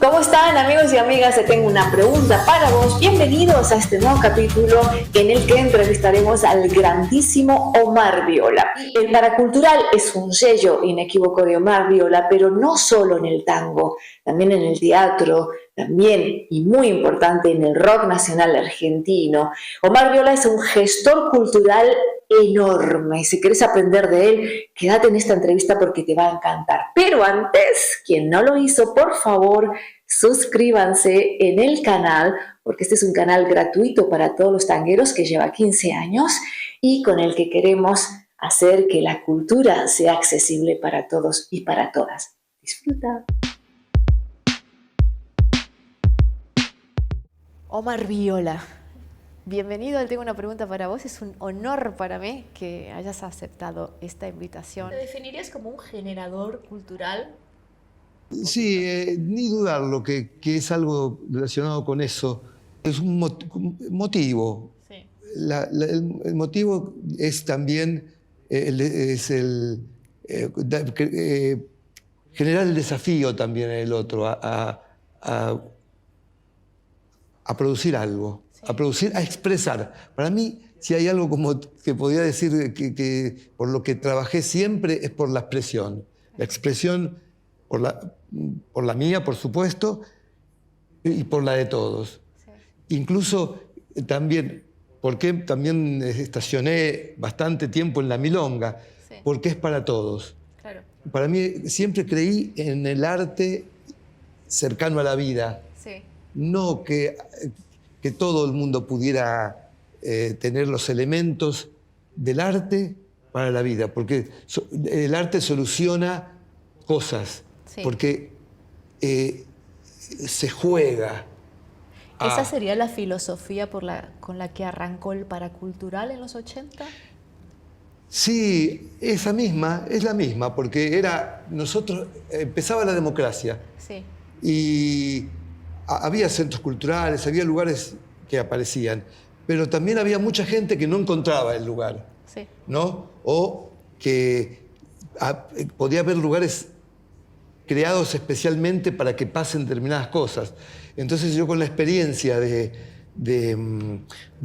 ¿Cómo están, amigos y amigas? Te tengo una pregunta para vos. Bienvenidos a este nuevo capítulo en el que entrevistaremos al grandísimo OMAR VIOLA. El paracultural es un sello inequívoco de OMAR VIOLA, pero no solo en el tango, también en el teatro, también y muy importante en el rock nacional argentino. OMAR VIOLA es un gestor cultural enorme. Si quieres aprender de él, quédate en esta entrevista porque te va a encantar. Pero antes, quien no lo hizo, por favor, suscríbanse en el canal, porque este es un canal gratuito para todos los tangueros que lleva 15 años y con el que queremos hacer que la cultura sea accesible para todos y para todas. Disfruta. OMAR VIOLA. Bienvenido al Tengo una pregunta para vos. Es un honor para mí que hayas aceptado esta invitación. ¿Te definirías como un generador cultural? Sí, ni dudarlo que es algo relacionado con eso. Es un motivo. Sí. El motivo es también generar el desafío también en el otro a producir algo. Sí. A expresar. Para mí, si hay algo como que podría decir que por lo que trabajé siempre es por la expresión. La expresión por la mía, por supuesto, y por la de todos. Sí. Incluso también, porque también estacioné bastante tiempo en la milonga, sí. Porque es para todos. Claro. Para mí siempre creí en el arte cercano a la vida. Sí. No que todo el mundo pudiera tener los elementos del arte para la vida, porque el arte soluciona cosas, sí. Porque se juega. ¿Esa sería la filosofía con la que arrancó el paracultural en los 80? Sí, es la misma, porque empezaba la democracia. Sí. Y había centros culturales, había lugares que aparecían, pero también había mucha gente que no encontraba el lugar, sí. ¿No? O que podía haber lugares creados especialmente para que pasen determinadas cosas. Entonces yo con la experiencia de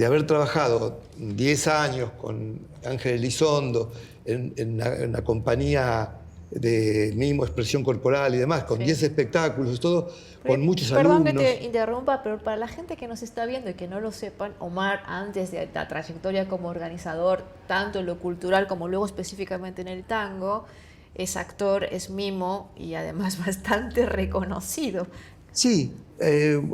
haber trabajado 10 años con Ángel Elizondo en una compañía de mimo, expresión corporal y demás, con 10 espectáculos y todo, con muchos alumnos. Perdón que te interrumpa, pero para la gente que nos está viendo y que no lo sepan, OMAR, antes de la trayectoria como organizador, tanto en lo cultural como luego específicamente en el tango, es actor, es mimo y además bastante reconocido. Sí,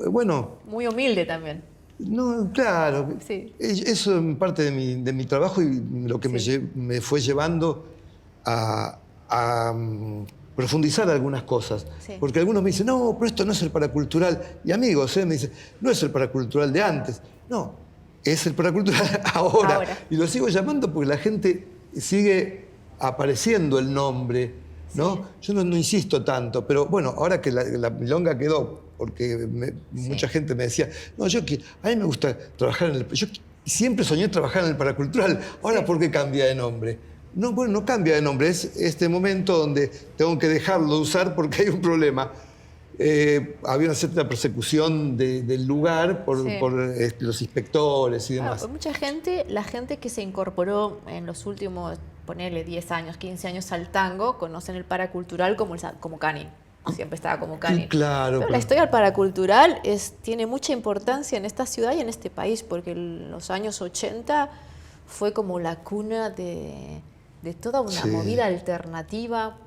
bueno. Muy humilde también. No, claro. Sí. Eso es parte de mi trabajo y lo que me fue llevando a profundizar algunas cosas. Sí. Porque algunos me dicen, no, pero esto no es el paracultural. Y amigos, me dicen, no es el paracultural de antes. No, es el paracultural ahora. Y lo sigo llamando porque la gente sigue apareciendo el nombre, ¿no? Sí. Yo no insisto tanto, pero bueno, ahora que la milonga quedó, porque mucha gente me decía, no, a mí me gusta trabajar yo siempre soñé trabajar en el paracultural, ahora ¿por qué cambia de nombre? No, bueno, no cambia de nombre, es este momento donde tengo que dejarlo de usar porque hay un problema. Había una cierta persecución del lugar por los inspectores y demás. Mucha gente, la gente que se incorporó en los últimos, ponerle 10 años, 15 años al tango, conocen el paracultural como Canin. Siempre estaba como Canin. Claro. Pero la historia del paracultural tiene mucha importancia en esta ciudad y en este país, porque en los años 80 fue como la cuna de toda una movida alternativa,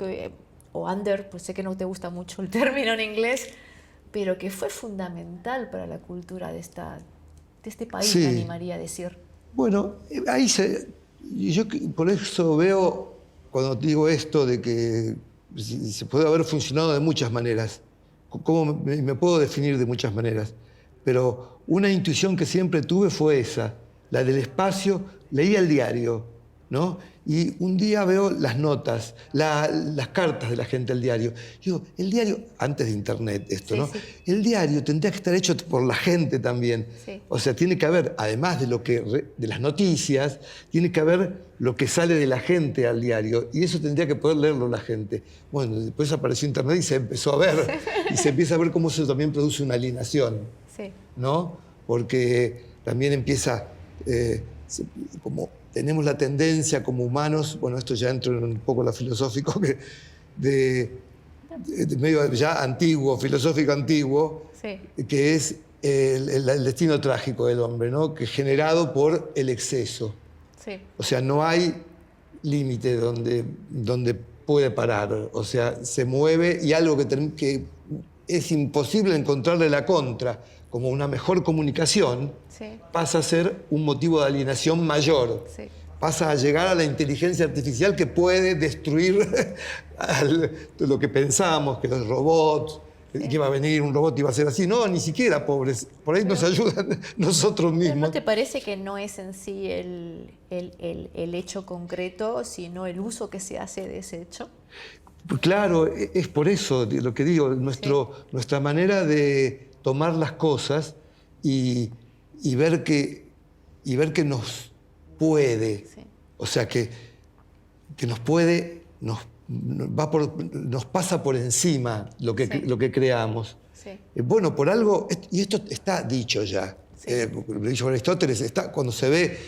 o under, pues sé que no te gusta mucho el término en inglés, pero que fue fundamental para la cultura de este país, me animaría a decir. Bueno, yo por eso veo, cuando digo esto, de que se puede haber funcionado de muchas maneras, como me puedo definir de muchas maneras, pero una intuición que siempre tuve fue esa, la del espacio. Leía el diario, ¿no? Y un día veo las notas, las cartas de la gente al diario. Digo, el diario, antes de internet esto, sí, ¿no? Sí. El diario tendría que estar hecho por la gente también. Sí. O sea, tiene que haber, además de las noticias, tiene que haber lo que sale de la gente al diario. Y eso tendría que poder leerlo la gente. Bueno, después apareció internet y se empezó a ver. Y se empieza a ver cómo eso también produce una alienación. Sí. ¿No? Porque también empieza, como tenemos la tendencia como humanos, bueno, esto ya entra en un poco lo filosófico, de medio ya antiguo, filosófico antiguo, Sí. que es el destino trágico del hombre, ¿no? Que es generado por el exceso. Sí. O sea, no hay límite donde puede parar. O sea, se mueve y algo que es imposible encontrarle la contra, como una mejor comunicación, Sí. pasa a ser un motivo de alienación mayor. Sí. Pasa a llegar a la inteligencia artificial que puede destruir lo que pensábamos, que los robots, que iba a venir un robot y iba a ser así. No, ni siquiera, pobres. Por ahí nos ayudan nosotros Pero mismos. ¿no te parece que no es en sí el hecho concreto, sino el uso que se hace de ese hecho? Claro, es por eso lo que digo, nuestra manera de tomar las cosas y ver que nos puede, Sí. o sea, que nos puede, nos pasa por encima lo que creamos. Sí. Bueno, por algo, y esto está dicho ya, Sí. lo dicho por Aristóteles, cuando se ve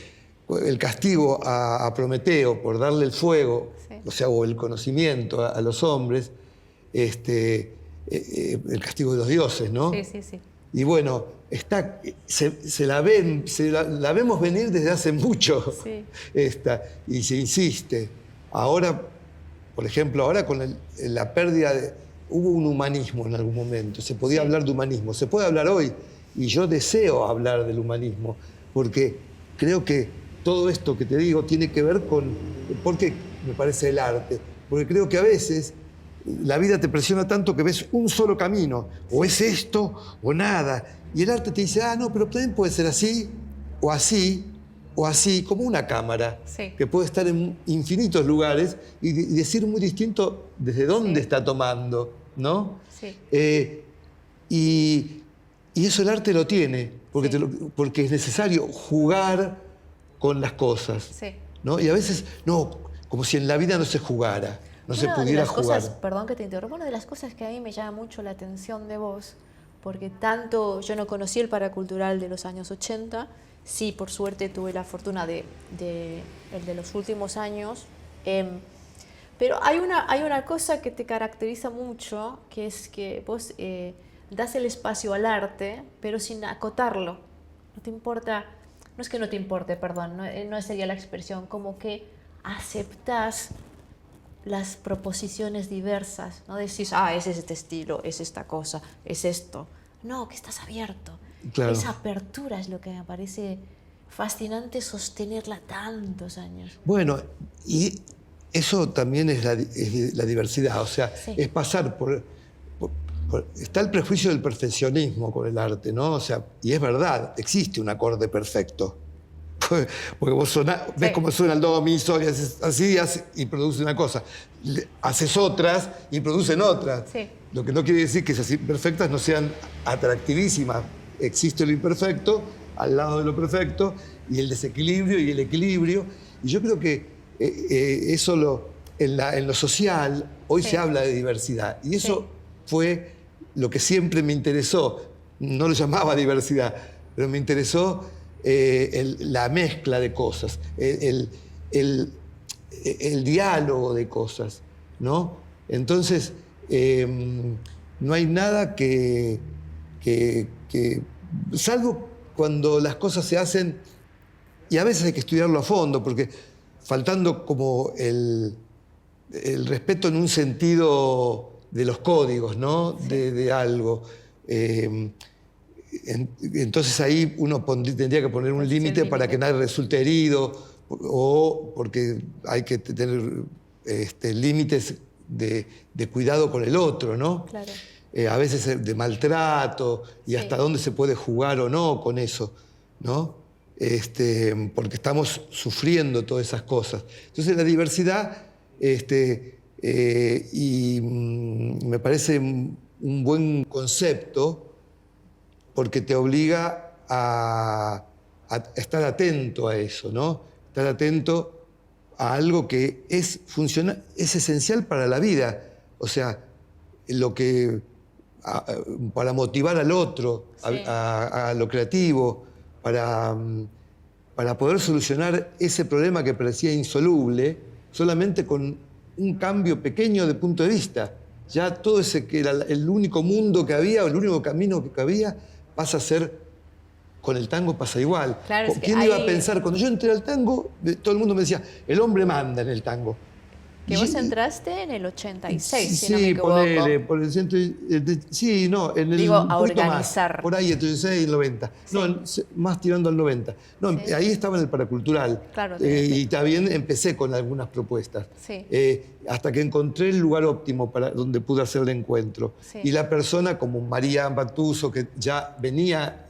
el castigo a Prometeo por darle el fuego, Sí. o sea, o el conocimiento a los hombres, el castigo de los dioses, ¿no? Sí, sí, sí. Y bueno, la vemos venir desde hace mucho, Sí. y se insiste. Ahora, por ejemplo, con la pérdida hubo un humanismo en algún momento, se podía hablar de humanismo, se puede hablar hoy, y yo deseo hablar del humanismo, porque creo que todo esto que te digo tiene que ver ¿por qué me parece el arte? Porque creo que a veces la vida te presiona tanto que ves un solo camino, o es esto o nada, y el arte te dice, no, pero también puede ser así, o así, o así, como una cámara, Sí. que puede estar en infinitos lugares y decir muy distinto desde dónde está tomando, ¿no? Sí. Y eso el arte lo tiene, porque, Sí. porque es necesario jugar con las cosas, Sí. ¿no? Y a veces, no, como si en la vida no se jugara, no se pudiera jugar. Perdón que te interrumpa, una de las cosas que a mí me llama mucho la atención de vos, porque tanto yo no conocí el paracultural de los años 80, sí, por suerte tuve la fortuna el de los últimos años, pero hay una cosa que te caracteriza mucho, que es que vos das el espacio al arte, pero sin acotarlo. No te importa, no es que no te importe, perdón, no sería la expresión, como que aceptás las proposiciones diversas, no decís, es este estilo, es esta cosa, es esto. No, que estás abierto. Claro. Esa apertura es lo que me parece fascinante sostenerla tantos años. Bueno, y eso también es la diversidad, o sea, Sí. es pasar está el prejuicio del perfeccionismo con el arte, ¿no? O sea, y es verdad, existe un acorde perfecto. Porque vos ves cómo suena el do, mi, sol, y haces así y produce una cosa. Haces otras y producen otras. Sí. Lo que no quiere decir que esas imperfectas no sean atractivísimas. Existe lo imperfecto al lado de lo perfecto, y el desequilibrio y el equilibrio. Y yo creo que eso en lo social hoy se habla de diversidad. Y eso fue lo que siempre me interesó. No lo llamaba diversidad, pero me interesó la mezcla de cosas, el diálogo de cosas, ¿no? Entonces, no hay nada que salvo cuando las cosas se hacen, y a veces hay que estudiarlo a fondo, porque faltando como el respeto en un sentido de los códigos, ¿no? Sí. De algo. Entonces ahí uno tendría que poner un límite para que nadie resulte herido, o porque hay que tener límites de cuidado con el otro, ¿no? Claro. A veces de maltrato, y hasta dónde se puede jugar o no con eso, ¿no? porque estamos sufriendo todas esas cosas. Entonces la diversidad, me parece un buen concepto porque te obliga a estar atento a eso, ¿no? Estar atento a algo que es esencial para la vida. O sea, para motivar al otro, sí, a lo creativo, para poder solucionar ese problema que parecía insoluble, solamente con un cambio pequeño de punto de vista. Ya todo ese que era el único mundo que había, o el único camino que había, pasa a ser, con el tango pasa igual. Claro, es ¿Quién iba a pensar? Cuando yo entré al tango, todo el mundo me decía, el hombre manda en el tango. Que vos entraste en el 86, sí, si no me equivoco. por el centro, sí, no, en el Digo, a organizar. Más, por ahí, entre el 86 y el 90. Sí. No, más tirando al 90. No, sí, ahí estaba en el paracultural. Claro. Y también empecé con algunas propuestas. Sí. Hasta que encontré el lugar óptimo donde pude hacer el encuentro. Sí. Y la persona como María Batuso, que ya venía,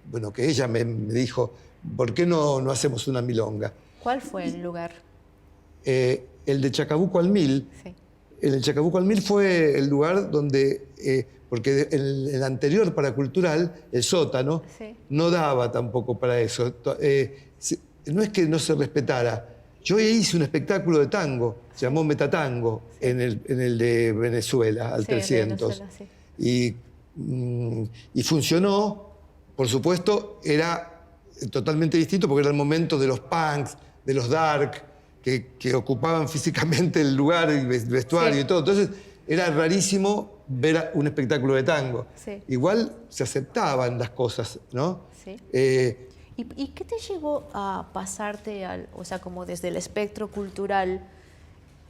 bueno, que ella me dijo, ¿por qué no hacemos una milonga? ¿Cuál fue el lugar? El de Chacabuco al Mil. Sí. El de Chacabuco al Mil fue el lugar donde, porque el anterior paracultural, el sótano, sí, no daba tampoco para eso. No es que no se respetara. Yo hice un espectáculo de tango, se llamó Metatango, sí, en el de Venezuela, al 300. Sí. Y funcionó, por supuesto, era totalmente distinto porque era el momento de los punks, de los dark, que ocupaban físicamente el lugar, el vestuario, sí, y todo. Entonces era rarísimo ver un espectáculo de tango. Sí. Igual se aceptaban las cosas, ¿no? Sí. ¿Y qué te llevó a pasarte, o sea, como desde el espectro cultural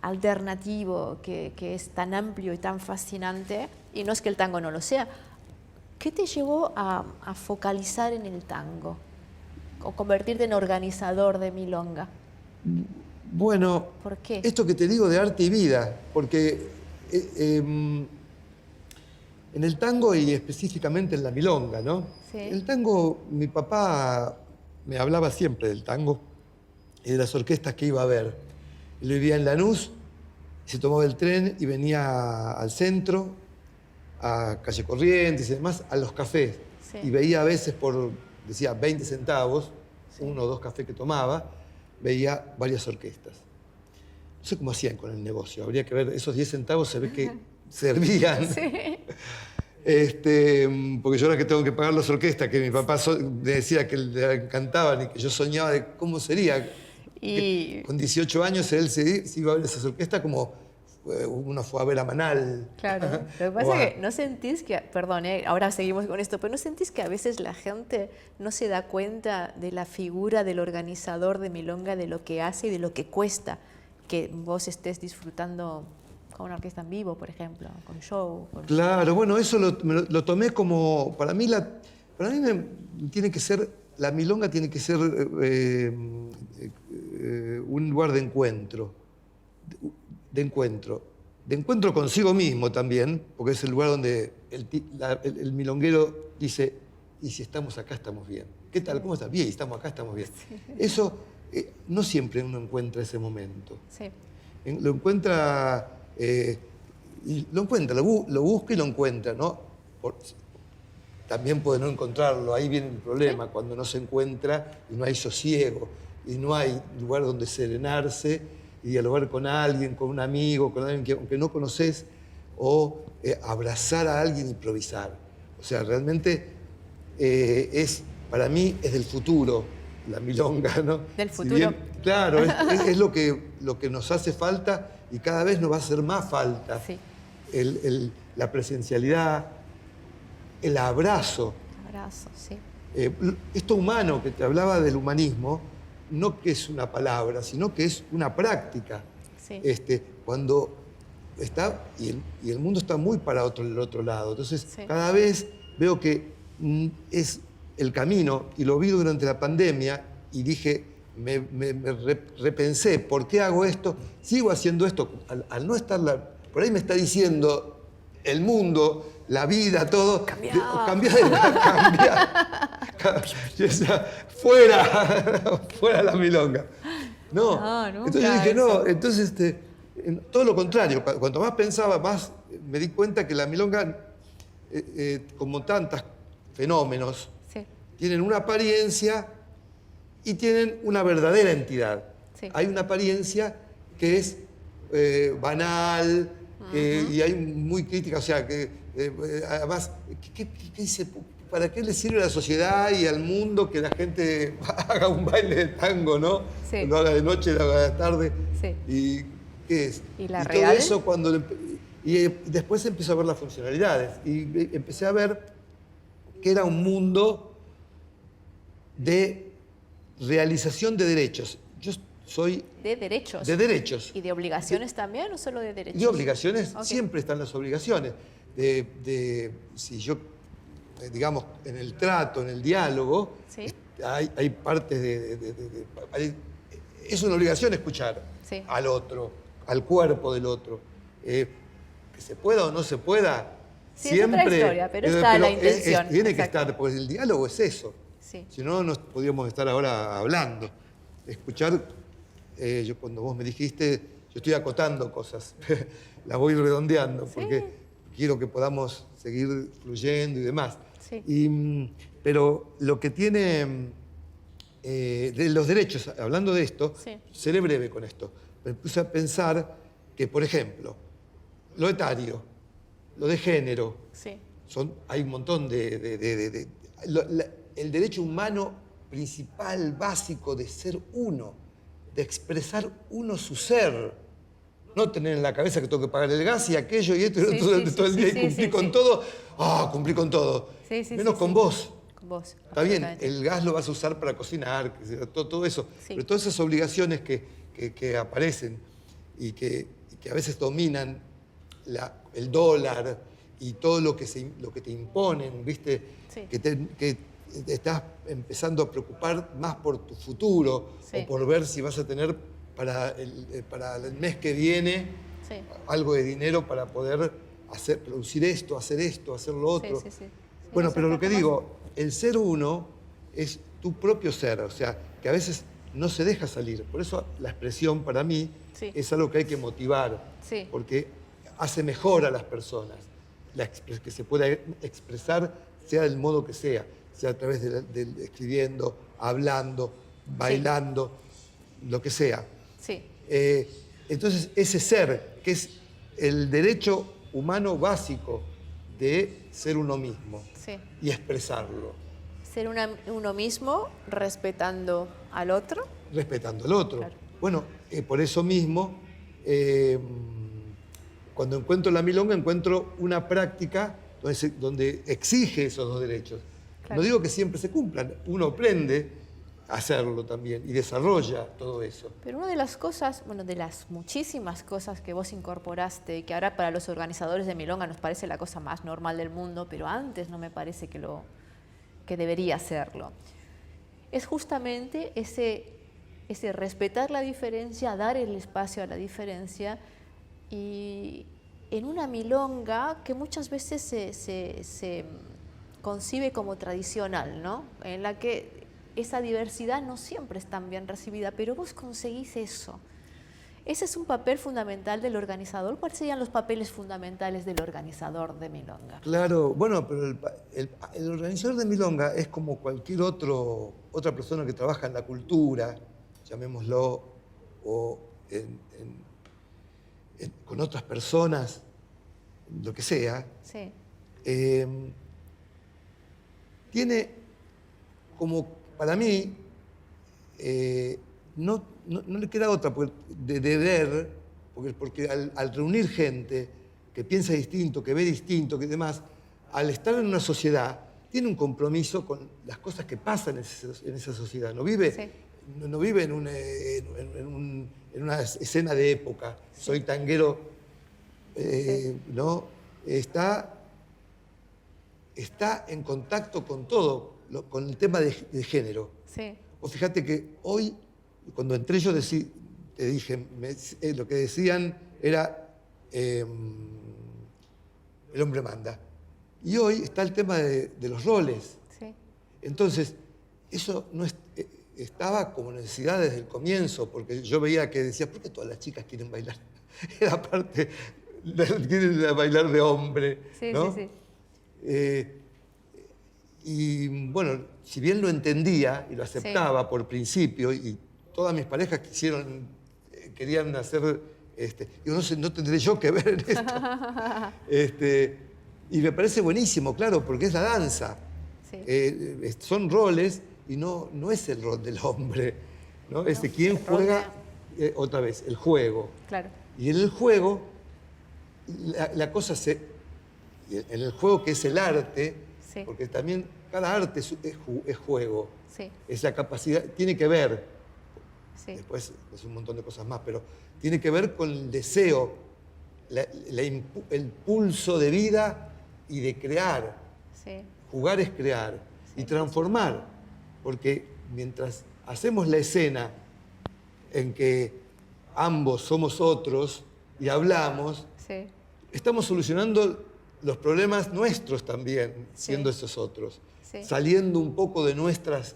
alternativo, que es tan amplio y tan fascinante, y no es que el tango no lo sea, ¿qué te llevó a focalizar en el tango? O convertirte en organizador de milonga. Bueno, ¿por qué? Esto que te digo de arte y vida, porque en el tango y específicamente en la milonga, ¿no? Sí. El tango, mi papá me hablaba siempre del tango y de las orquestas que iba a ver. Él vivía en Lanús, se tomaba el tren y venía al centro, a Calle Corrientes y demás, a los cafés. Sí. Y veía a veces decía 20 centavos, sí, 1 o 2 cafés que tomaba, veía varias orquestas. No sé cómo hacían con el negocio, habría que ver, esos 10 centavos se ve que servían. Sí. Porque yo ahora que tengo que pagar las orquestas, que mi papá me decía que le encantaban y que yo soñaba de cómo sería. Y con 18 años él se iba a ver esas orquestas como uno fue a ver a Manal. Claro, lo que pasa es que no sentís que, perdón, ahora seguimos con esto, pero no sentís que a veces la gente no se da cuenta de la figura del organizador de milonga, de lo que hace y de lo que cuesta que vos estés disfrutando con una orquesta en vivo, por ejemplo, con show. Claro, bueno, eso lo tomé como, para mí tiene que ser, la milonga tiene que ser un lugar de encuentro. De encuentro consigo mismo también, porque es el lugar donde el milonguero dice, y si estamos acá, estamos bien. ¿Qué tal? ¿Cómo estás? Bien, estamos acá, estamos bien. Sí. Eso no siempre uno encuentra ese momento. Sí. Lo encuentra, lo busca y lo encuentra, ¿no? También puede no encontrarlo, ahí viene el problema, ¿sí? Cuando no se encuentra y no hay sosiego, y no hay lugar donde serenarse y dialogar con alguien, con un amigo, con alguien que aunque no conoces, o abrazar a alguien e improvisar. O sea, realmente para mí es del futuro la milonga, ¿no? Del futuro. Si bien, claro, es lo que nos hace falta y cada vez nos va a hacer más falta. Sí. La presencialidad, el abrazo. Abrazo, sí. Esto humano que te hablaba del humanismo, no que es una palabra, sino que es una práctica. Sí. Cuando está, y el mundo está muy para el otro lado. Entonces, sí, cada vez veo que es el camino, y lo vi durante la pandemia, y dije, me repensé, ¿por qué hago esto? Sigo haciendo esto, al no estar por ahí me está diciendo el mundo, la vida, todo. Cambia. Yo decía, fuera la milonga. No, No, entonces yo dije, no, entonces todo lo contrario. Cuanto más pensaba, más me di cuenta que la milonga, como tantos fenómenos, Sí. tienen una apariencia y tienen una verdadera entidad. Sí. Hay una apariencia que es banal y hay muy crítica, o sea, que además, ¿qué dice? ¿Para qué le sirve a la sociedad y al mundo que la gente haga un baile de tango, no? Sí. Lo haga de noche, lo haga de tarde. Sí. ¿Y qué es? ¿Y la todo real? eso cuando... Y después empecé a ver las funcionalidades y empecé a ver que era un mundo de realización de derechos. Yo soy... ¿De derechos? De derechos. ¿Y de obligaciones también o solo de derechos? De obligaciones, Ok. siempre están las obligaciones. Si yo, digamos, en el trato, en el diálogo, Sí. hay partes es una obligación escuchar Sí. al otro, al cuerpo del otro. Que se pueda o no se pueda, Sí, es otra historia, pero está la intención. Tiene que Exacto. estar, porque el diálogo es eso. Sí. Si no, no podríamos estar ahora hablando. Escuchar, yo cuando vos me dijiste, yo estoy acotando cosas, las voy redondeando, porque quiero que podamos seguir fluyendo y demás. Sí. Pero lo que tiene de los derechos, hablando de esto, Sí. seré breve con esto. Me puse a pensar que, por ejemplo, lo etario, lo de género, Sí. hay un montón el derecho humano principal, básico, de ser uno, de expresar uno su ser. No tener en la cabeza que tengo que pagar el gas y aquello y esto y todo el día y cumplir con todo. Cumplí con todo. Menos con vos. Con vos. Está bien, absolutamente. el gas lo vas a usar para cocinar, todo eso. Sí. Pero todas esas obligaciones que aparecen y que a veces dominan el dólar y todo lo que te imponen, ¿viste? Sí. Que te estás empezando a preocupar más por tu futuro o por ver si vas a tener para el mes que viene algo de dinero para poder producir esto, hacer lo otro. Sí. Bueno, Sí, pero lo que exactamente. digo, el ser uno es tu propio ser, o sea, que a veces no se deja salir. Por eso la expresión para mí es algo que hay que motivar, Sí. porque hace mejor a las personas, que se pueda expresar sea del modo que sea a través del escribiendo, hablando, bailando, lo que sea. Sí. Entonces, ese ser, que es el derecho humano básico de ser uno mismo Sí. y expresarlo, Ser uno mismo respetando al otro. respetando al otro. Claro. Bueno, por eso mismo, cuando encuentro la milonga, encuentro una práctica donde exige esos dos derechos. Claro. No digo que siempre se cumplan, uno aprende a hacerlo también y desarrolla todo eso. Pero una de las cosas, bueno, de las muchísimas cosas que vos incorporaste, y que ahora para los organizadores de milonga nos parece la cosa más normal del mundo, pero antes no me parece que debería serlo, es justamente ese respetar la diferencia, dar el espacio a la diferencia, y en una milonga que muchas veces se concibe como tradicional, ¿no? En la que esa diversidad no siempre es tan bien recibida, pero vos conseguís eso. Ese es un papel fundamental del organizador. ¿Cuáles serían los papeles fundamentales del organizador de milonga? Claro, bueno, pero el organizador de milonga es como cualquier otra persona que trabaja en la cultura, llamémoslo, o con otras personas, lo que sea. Sí. Tiene como, para mí, no le queda otra de deber, porque al reunir gente que piensa distinto, que ve distinto, que demás, al estar en una sociedad, tiene un compromiso con las cosas que pasan en esa sociedad. No vive, no vive en una escena de época. Soy tanguero, ¿no? Está en contacto con todo, con el tema de género. Sí. O fíjate que hoy, cuando entré yo te dije, lo que decían era el hombre manda. Y hoy está el tema de los roles. Sí. Entonces, eso no estaba como necesidad desde el comienzo, porque yo veía que decía, ¿por qué todas las chicas quieren bailar? Era parte, quieren bailar de hombre, Sí, ¿no? sí, Y bueno, si bien lo entendía y lo aceptaba por principio, y todas mis parejas querían hacer, digo, no tendré yo que ver en esto. Y me parece buenísimo, claro, porque es la danza. Sí. Son roles y no es el rol del hombre, ¿no? Es de quien juega, otra vez, el juego. Claro. Y en el juego, la cosa en el juego que es el arte, Sí. porque también cada arte es juego, Sí. es la capacidad, tiene que ver, Sí. después es un montón de cosas más, pero tiene que ver con el deseo, el pulso de vida y de crear. Sí. Jugar es crear y transformar, porque mientras hacemos la escena en que ambos somos otros y hablamos, Sí. estamos solucionando los problemas nuestros también, siendo Sí. esos otros, Sí. saliendo un poco de nuestras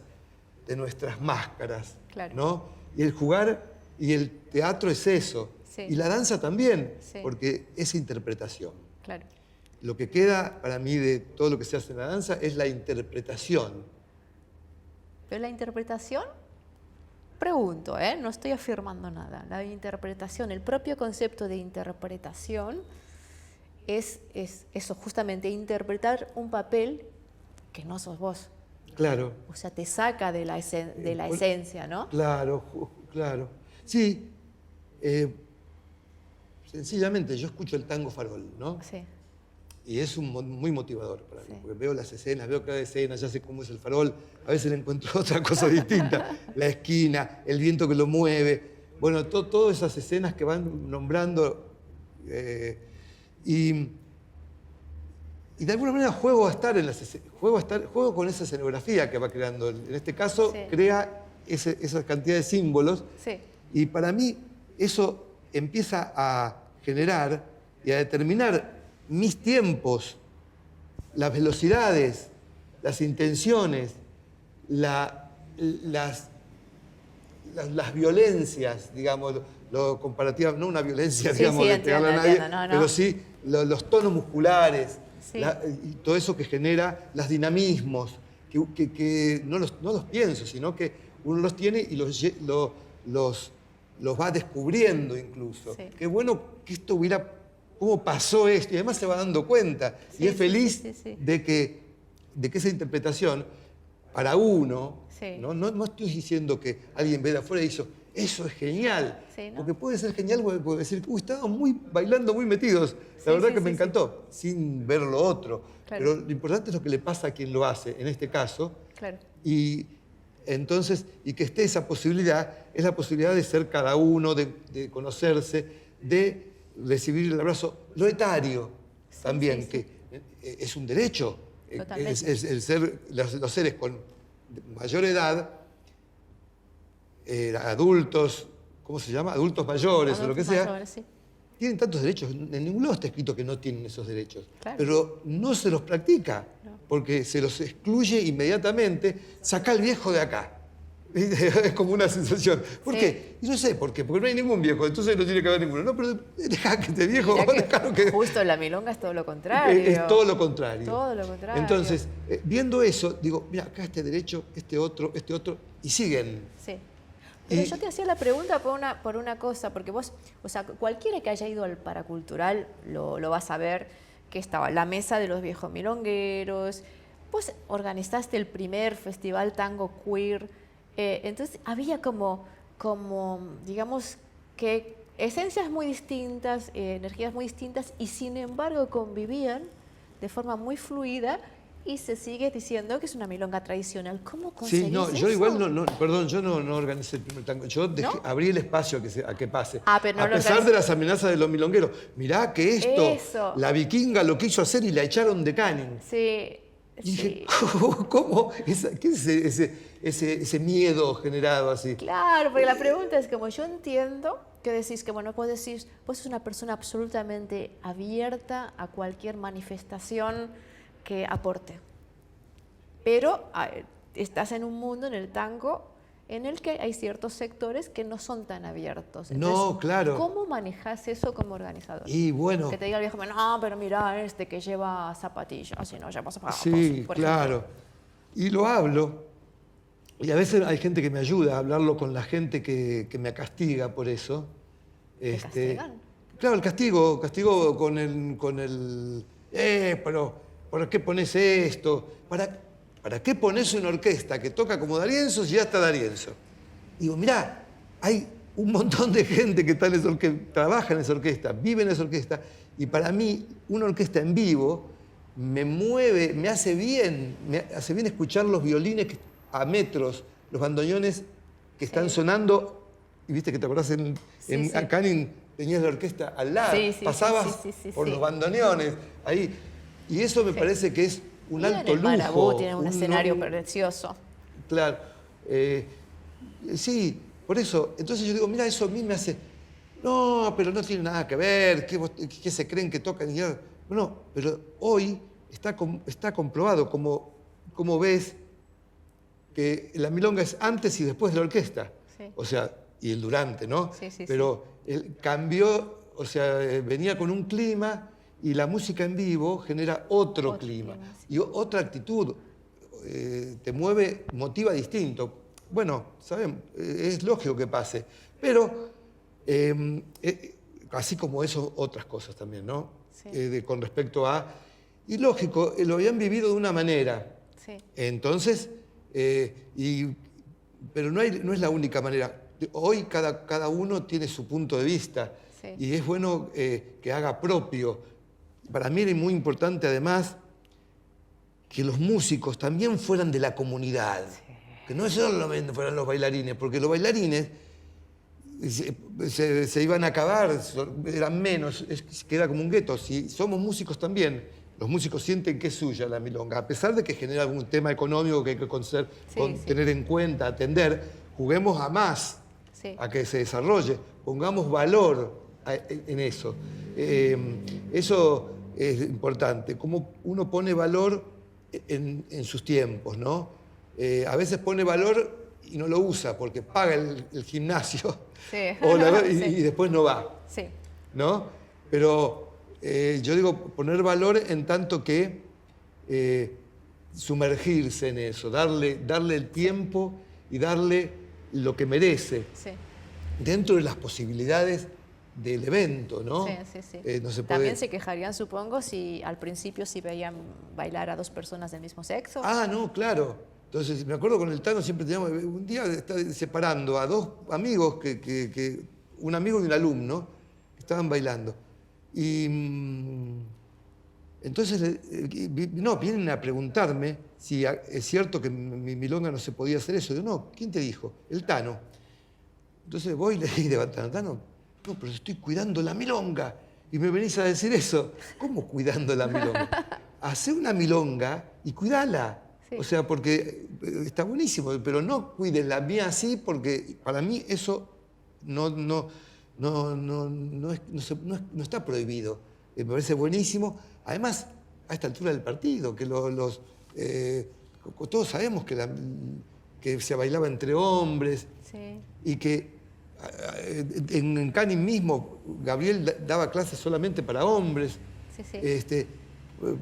máscaras, Claro. ¿no? Y el jugar y el teatro es eso, Sí. y la danza también, Sí. porque es interpretación. Claro. Lo que queda para mí de todo lo que se hace en la danza es la interpretación. Pero la interpretación, pregunto, no estoy afirmando nada. La interpretación, el propio concepto de interpretación es eso, justamente interpretar un papel que no sos vos. Claro. O sea, te saca de la esencia, ¿no? Claro, claro. Sí, sencillamente yo escucho el tango farol, ¿no? Sí. Y es muy motivador para mí, Sí. porque veo las escenas, veo cada escena, ya sé cómo es el farol, a veces le encuentro otra cosa distinta, la esquina, el viento que lo mueve, bueno, todas esas escenas que van nombrando, y de alguna manera juego a estar en las escenas, juego con esa escenografía que va creando. En este caso, Sí. crea esa cantidad de símbolos, Sí. y para mí eso empieza a generar y a determinar mis tiempos, las velocidades, las intenciones, las violencias, digamos, lo comparativo, no una violencia, Sí, digamos, sí, de pegarle a nadie, entiendo, no. pero sí los tonos musculares, Sí. y todo eso que genera los dinamismos, que no los pienso, sino que uno los tiene y los va descubriendo incluso. Sí. Qué bueno que esto hubiera, cómo pasó esto, y además se va dando cuenta, Sí, y es sí, feliz sí. de que esa interpretación, para uno, Sí. no estoy diciendo que alguien ve de afuera y hizo, eso es genial, Sí, ¿no? porque puede ser genial, puede decir, uy, estábamos bailando muy metidos, la verdad que me encantó, sin ver lo otro. Claro. Pero lo importante es lo que le pasa a quien lo hace, en este caso, Claro. y entonces, y que esté esa posibilidad, es la posibilidad de ser cada uno, de conocerse, de recibir el abrazo, lo etario también, sí. que es un derecho, Totalmente. es el ser, los seres con mayor edad, adultos, ¿cómo se llama? Adultos mayores o lo que sea, Mayores, sí. tienen tantos derechos. En ningún lado está escrito que no tienen esos derechos. Claro. Pero no se los practica, porque se los excluye inmediatamente. Saca al viejo de acá. Es como una sensación. ¿Por Sí. qué? Y no sé por qué, porque no hay ningún viejo, entonces no tiene que haber ninguno. No, pero deja que este viejo, Mirá que dejalo que... justo la milonga es todo lo contrario. Es todo lo contrario. Todo lo contrario. Entonces, viendo eso, digo, mira, acá este derecho, este otro, y siguen. Sí. Pero Y- yo te hacía la pregunta por una cosa, porque vos, o sea, cualquiera que haya ido al paracultural lo va a saber, que estaba la mesa de los viejos milongueros, vos organizaste el primer festival tango queer, entonces había como, digamos, que esencias muy distintas, energías muy distintas, y sin embargo convivían de forma muy fluida. Y se sigue diciendo que es una milonga tradicional. ¿Cómo conseguís Sí, no, yo eso? igual perdón, yo no organicé el primer tango. Yo abrí el espacio a que pase. Pero no a lo pesar organizé. de las amenazas de los milongueros. Mirá que Eso. la vikinga lo quiso hacer y la echaron de Canning. Sí, Y dije, sí. ¿cómo? ¿Qué es ese miedo generado así? Claro, porque la pregunta es como yo entiendo que decís que, bueno, vos sos una persona absolutamente abierta a cualquier manifestación que aporte. Pero estás en un mundo, en el tango, en el que hay ciertos sectores que no son tan abiertos. Entonces, no, claro. ¿cómo manejas eso como organizador? Y bueno. Que te diga el viejo, no, pero mira que lleva zapatillas, si no, ya pasa para sí, por claro. ejemplo. Y lo hablo. Y a veces hay gente que me ayuda a hablarlo con la gente que me castiga por eso. ¿Te castigan? Claro, el castigo con el pero ¿para qué pones esto? ¿Para qué pones una orquesta que toca como D'Arienzo si ya está D'Arienzo? Digo, mirá, hay un montón de gente que trabaja en esa orquesta, vive en esa orquesta, y para mí una orquesta en vivo me mueve, me hace bien escuchar los violines a metros, los bandoneones que están sonando, y viste que te acordás acá tenías la orquesta al lado, pasabas por los bandoneones, ahí, y eso me parece que es un alto lujo. Marabú tiene un escenario precioso. Claro. Sí, por eso. Entonces yo digo, mira, eso a mí me hace... No, pero no tiene nada que ver. ¿Qué se creen que tocan? No, pero hoy está comprobado como ves que la milonga es antes y después de la orquesta. Sí. O sea, y el durante, ¿no? Pero el cambió, o sea, venía con un clima... Y la música en vivo genera otro clima y otra actitud. Te mueve, motiva distinto. Bueno, sabemos, es lógico que pase. Pero, así como eso, otras cosas también, ¿no? Sí. Con respecto a... Y lógico, lo habían vivido de una manera. Sí. Entonces, pero no es la única manera. Hoy cada uno tiene su punto de vista. Sí. Y es bueno que haga propio. Para mí era muy importante, además, que los músicos también fueran de la comunidad. Sí. Que no solamente fueran los bailarines, porque los bailarines se iban a acabar, eran menos, queda como un gueto. Si somos músicos también, los músicos sienten que es suya la milonga, a pesar de que genera algún tema económico que hay que tener en cuenta, atender, juguemos a más, a que se desarrolle, pongamos valor en eso. Eso es importante, cómo uno pone valor en sus tiempos, ¿no? A veces pone valor y no lo usa porque paga el gimnasio y después no va, ¿no? Pero yo digo poner valor en tanto que sumergirse en eso, darle el tiempo y darle lo que merece dentro de las posibilidades del evento, ¿no? No se puede... También se quejarían, supongo, si al principio veían bailar a dos personas del mismo sexo. Ah, no, claro. Entonces, me acuerdo con el Tano siempre teníamos... Un día estaba separando a dos amigos, un amigo y un alumno, que estaban bailando. Y entonces, vienen a preguntarme si es cierto que mi milonga no se podía hacer eso. Yo, no, ¿quién te dijo? El Tano. Entonces voy y le dije, levantando, Tano, no, pero estoy cuidando la milonga. Y me venís a decir eso. ¿Cómo cuidando la milonga? Hacé una milonga y cuidala. O sea, porque está buenísimo, pero no cuides la mía así, porque para mí eso no está prohibido. Me parece buenísimo. Además, a esta altura del partido, que todos sabemos que se bailaba entre hombres y que en Canning mismo, Gabriel daba clases solamente para hombres,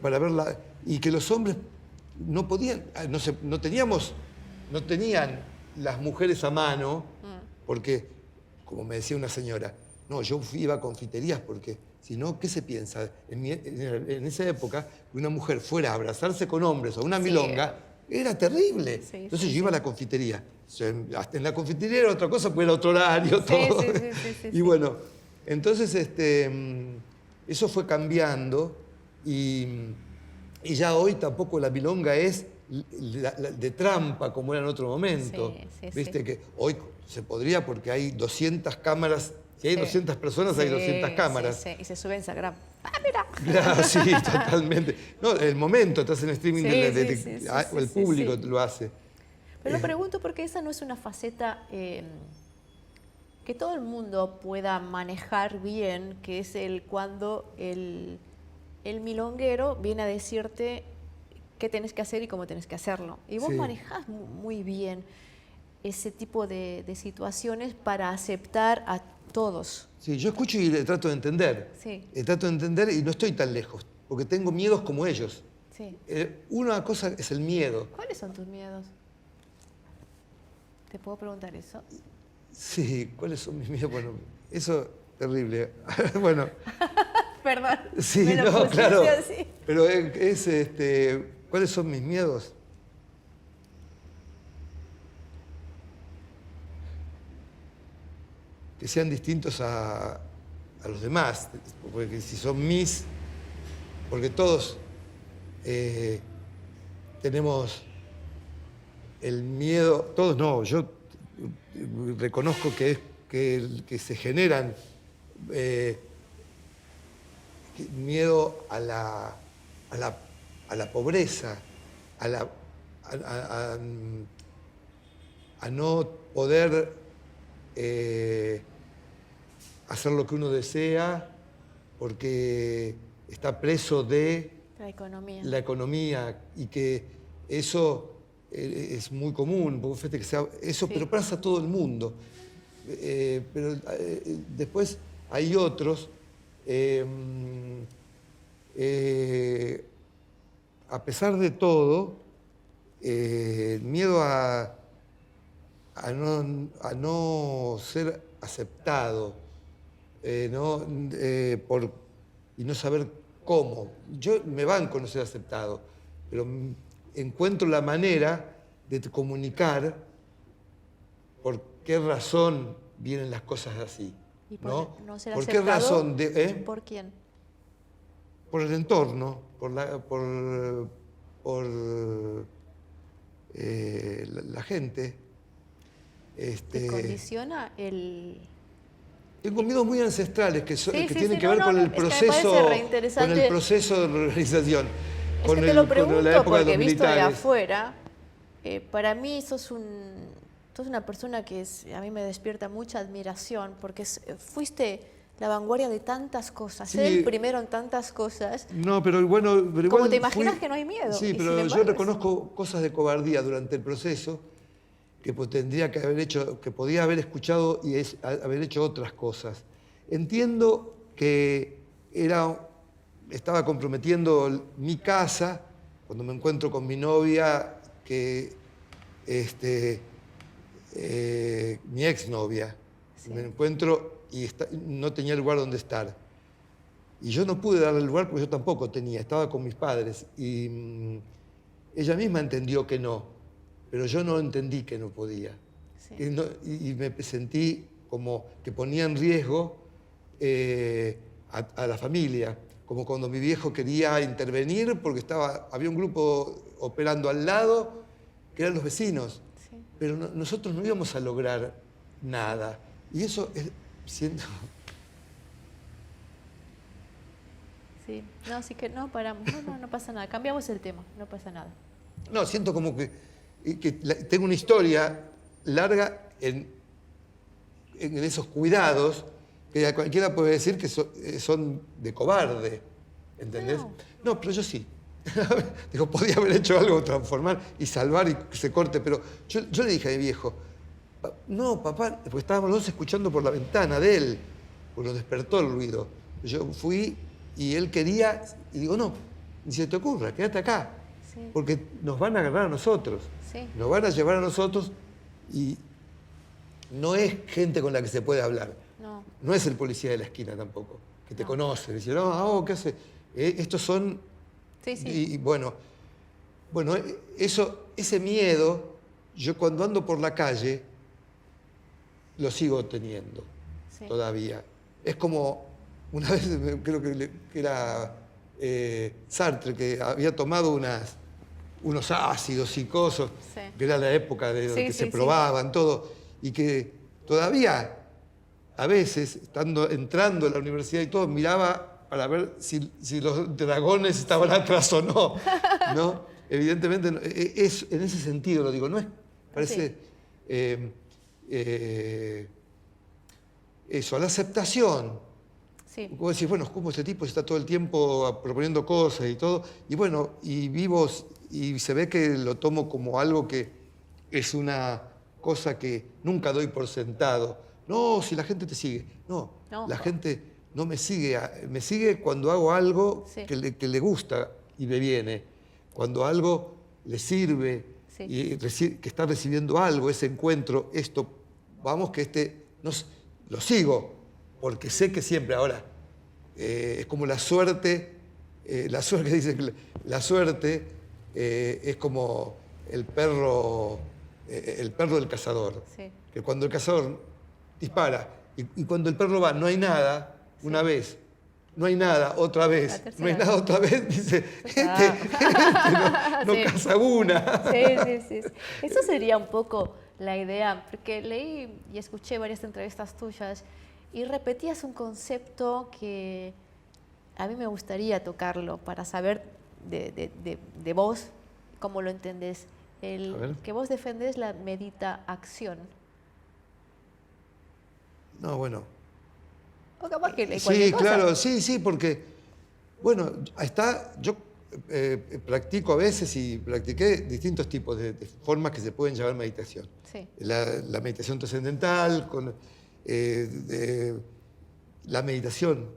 para verla, y que los hombres no podían, no tenían las mujeres a mano, porque, como me decía una señora, no, yo iba a confiterías porque, si no, ¿qué se piensa? En esa época, que una mujer fuera a abrazarse con hombres o una milonga, era terrible. Entonces yo iba a la confitería. Hasta en la confitería era otra cosa, porque era otro horario, todo. Y bueno, entonces eso fue cambiando y ya hoy tampoco la milonga es de trampa como era en otro momento. Viste que hoy se podría porque hay 200 cámaras. Si hay 200 personas, hay 200 cámaras. Y se sube en Instagram. ¡Ah, mira! Claro, sí, totalmente. No, el momento, estás en streaming, el público lo hace. Pero lo pregunto porque esa no es una faceta que todo el mundo pueda manejar bien, que es cuando el milonguero viene a decirte qué tenés que hacer y cómo tenés que hacerlo. Y vos Sí. manejás muy bien ese tipo de situaciones para aceptar a todos. Sí, yo escucho y le trato de entender. Sí. Trato de entender y no estoy tan lejos, porque tengo miedos como ellos. Sí. Una cosa es el miedo. ¿Cuáles son tus miedos? ¿Te puedo preguntar eso? Sí, ¿cuáles son mis miedos? Bueno, eso terrible. Bueno, Perdón. sí, me lo no, pusiste claro. así. Pero ¿cuáles son mis miedos? Que sean distintos a los demás, porque si son mis, porque todos tenemos el miedo, todos no, yo reconozco que se generan miedo a la pobreza, a no poder hacer lo que uno desea porque está preso de la economía y que eso es muy común, porque fíjate que eso, Sí. pero pasa a todo el mundo. Pero después hay otros, a pesar de todo, el miedo a no ser aceptado, y no saber cómo. Yo me banco no ser aceptado, pero encuentro la manera de comunicar por qué razón vienen las cosas así. ¿Y ¿No? no ser ¿Por qué aceptado? razón? ¿Por quién? Por el entorno, por la gente. ¿Te condiciona el...? Tengo miedos muy ancestrales que tienen que no, ver no, con el es que me proceso, parece reinteresante. de organización. Es con que te lo con pregunto la época de porque los visto de militares. afuera, para mí sos una persona que a mí me despierta mucha admiración porque fuiste la vanguardia de tantas cosas, Sí. ser el primero en tantas cosas. No, pero bueno, pero Como igual te imaginas que no hay miedo. Sí, y pero sin yo embargo, reconozco cosas de cobardía durante el proceso que tendría que haber hecho, que podía haber escuchado y haber hecho otras cosas. Entiendo que estaba comprometiendo mi casa cuando me encuentro con mi novia, mi exnovia. Sí. Me encuentro y no tenía lugar donde estar. Y yo no pude darle el lugar porque yo tampoco tenía, estaba con mis padres. Y ella misma entendió que no, pero yo no entendí que no podía. Sí. Y me sentí como que ponía en riesgo a la familia, como cuando mi viejo quería intervenir porque había un grupo operando al lado que eran los vecinos, Sí. pero nosotros no íbamos a lograr nada. Y eso siento... Sí. No, así que no paramos. No pasa nada. Cambiamos el tema. No pasa nada. No, siento como que tengo una historia larga en esos cuidados que a cualquiera puede decir que son de cobarde, ¿entendés? No, pero yo sí. Digo, podía haber hecho algo, transformar y salvar y que se corte, pero yo le dije a mi viejo, no, papá, porque estábamos los dos escuchando por la ventana de él, porque nos despertó el ruido. Yo fui y él quería, y digo, no, ni se te ocurra, quédate acá, Sí. porque nos van a agarrar a nosotros, Sí. nos van a llevar a nosotros y no es gente con la que se puede hablar. No. No es el policía de la esquina tampoco, que te No. conoce, dice, ¿qué hace? Estos son... Sí, sí. Y bueno, ese miedo, yo cuando ando por la calle, lo sigo teniendo Sí. todavía. Es como, una vez creo que era Sartre, que había tomado unos ácidos y cosas, Sí. que era la época de Sí, que sí, se sí. probaban, todo, y que todavía, a veces, entrando a la universidad y todo, miraba para ver si los dragones estaban atrás o no, ¿no? Evidentemente, es en ese sentido lo digo, no es, parece, eso, la aceptación. Sí. Como decir, bueno, como este tipo está todo el tiempo proponiendo cosas y todo, y bueno, y vivo y se ve que lo tomo como algo que es una cosa que nunca doy por sentado. No, si la gente te sigue. No, la gente no me sigue. Me sigue cuando hago algo que le gusta y me viene. Cuando algo le sirve y que está recibiendo algo, ese encuentro, esto, vamos que lo sigo, porque sé que siempre ahora es como la suerte dice que la suerte es como el perro del cazador, que cuando el cazador dispara y cuando el perro va, no hay nada, una vez, no hay nada, otra vez, no hay nada, otra vez, dice, no caza una. Sí. Eso sería un poco la idea, porque leí y escuché varias entrevistas tuyas y repetías un concepto que a mí me gustaría tocarlo para saber de vos cómo lo entendés. Que vos defendés la medita-acción. No, bueno. O capaz que sí, claro, sí, porque, bueno, yo practico a veces y practiqué distintos tipos de formas que se pueden llamar meditación. Sí. La meditación trascendental, la meditación.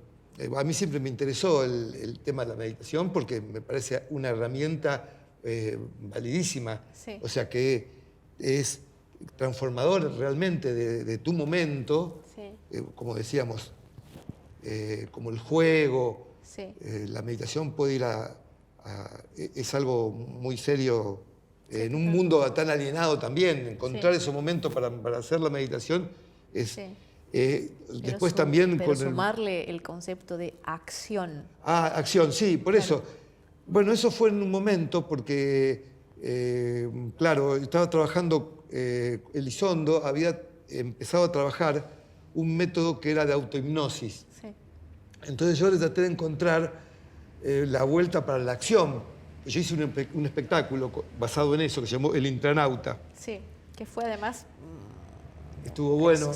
A mí siempre me interesó el tema de la meditación porque me parece una herramienta validísima. Sí. O sea, que es transformador realmente de tu momento, como decíamos, como el juego. Sí. La meditación puede ir es algo muy serio en un mundo tan alienado también. Encontrar esos momentos para hacer la meditación es... después también pero sumarle el concepto de acción. Acción, sí, por eso. Bueno, eso fue en un momento porque, claro, estaba trabajando, Elizondo había empezado a trabajar un método que era de autohipnosis. Sí. Entonces yo le traté de encontrar la vuelta para la acción. Yo hice un espectáculo basado en eso que se llamó El Intranauta. Sí, que fue además... Estuvo bueno,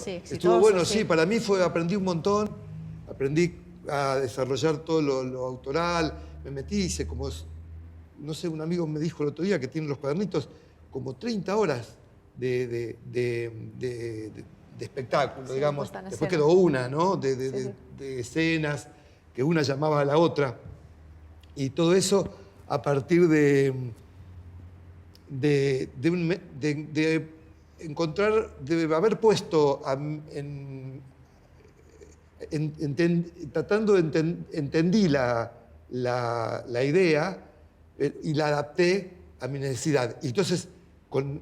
sí, para mí aprendí un montón, aprendí a desarrollar todo lo autoral, me metí, hice como, no sé, un amigo me dijo el otro día que tiene los cuadernitos, como 30 horas de espectáculo, digamos. Después quedó una, ¿no? De escenas, que una llamaba a la otra. Y todo eso a partir de haber puesto, entendí la idea y la adapté a mi necesidad. Y entonces,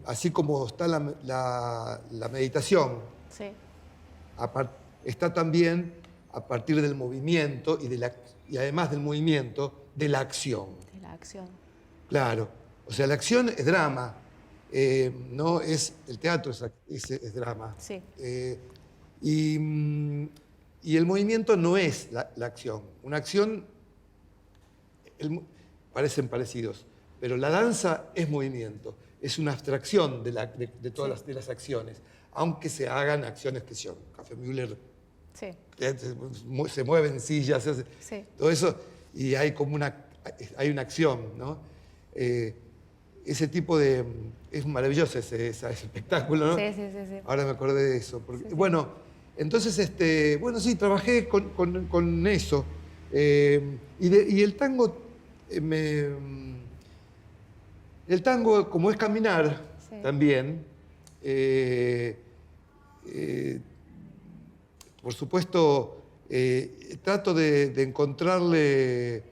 así como está la meditación, está también a partir del movimiento y además del movimiento, de la acción. De la acción. Claro. O sea, la acción es drama. No es el teatro, es drama. Sí. Y el movimiento no es la acción. Una acción parecen parecidos, pero la danza es movimiento, es una abstracción de todas las acciones, aunque se hagan acciones que son. Café Müller se mueven sillas, todo eso, y hay como una acción, ¿no? Ese tipo de... Es maravilloso ese espectáculo, ¿no? Sí. Ahora me acordé de eso. Bueno, entonces, sí, trabajé con eso. Y el tango, el tango, como es caminar también, por supuesto, trato de encontrarle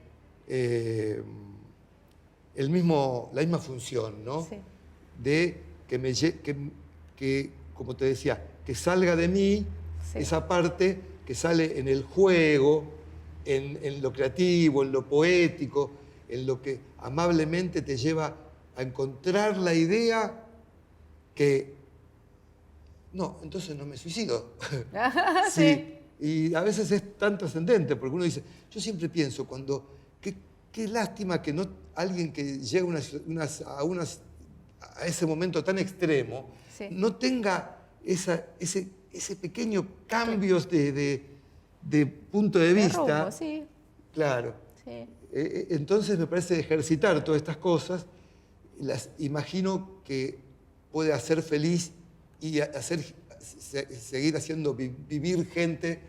la misma función, ¿no? Sí. De que, como te decía, que salga de mí esa parte que sale en el juego, en lo creativo, en lo poético, en lo que amablemente te lleva a encontrar la idea que... No, entonces no me suicido. Sí. Y a veces es tan trascendente, porque uno dice, yo siempre pienso qué lástima que alguien que llega a ese momento tan extremo no tenga ese pequeño cambio de punto de vista. Rumbo, sí. Claro. Sí. Entonces me parece ejercitar todas estas cosas las imagino que puede hacer feliz y seguir haciendo vivir gente,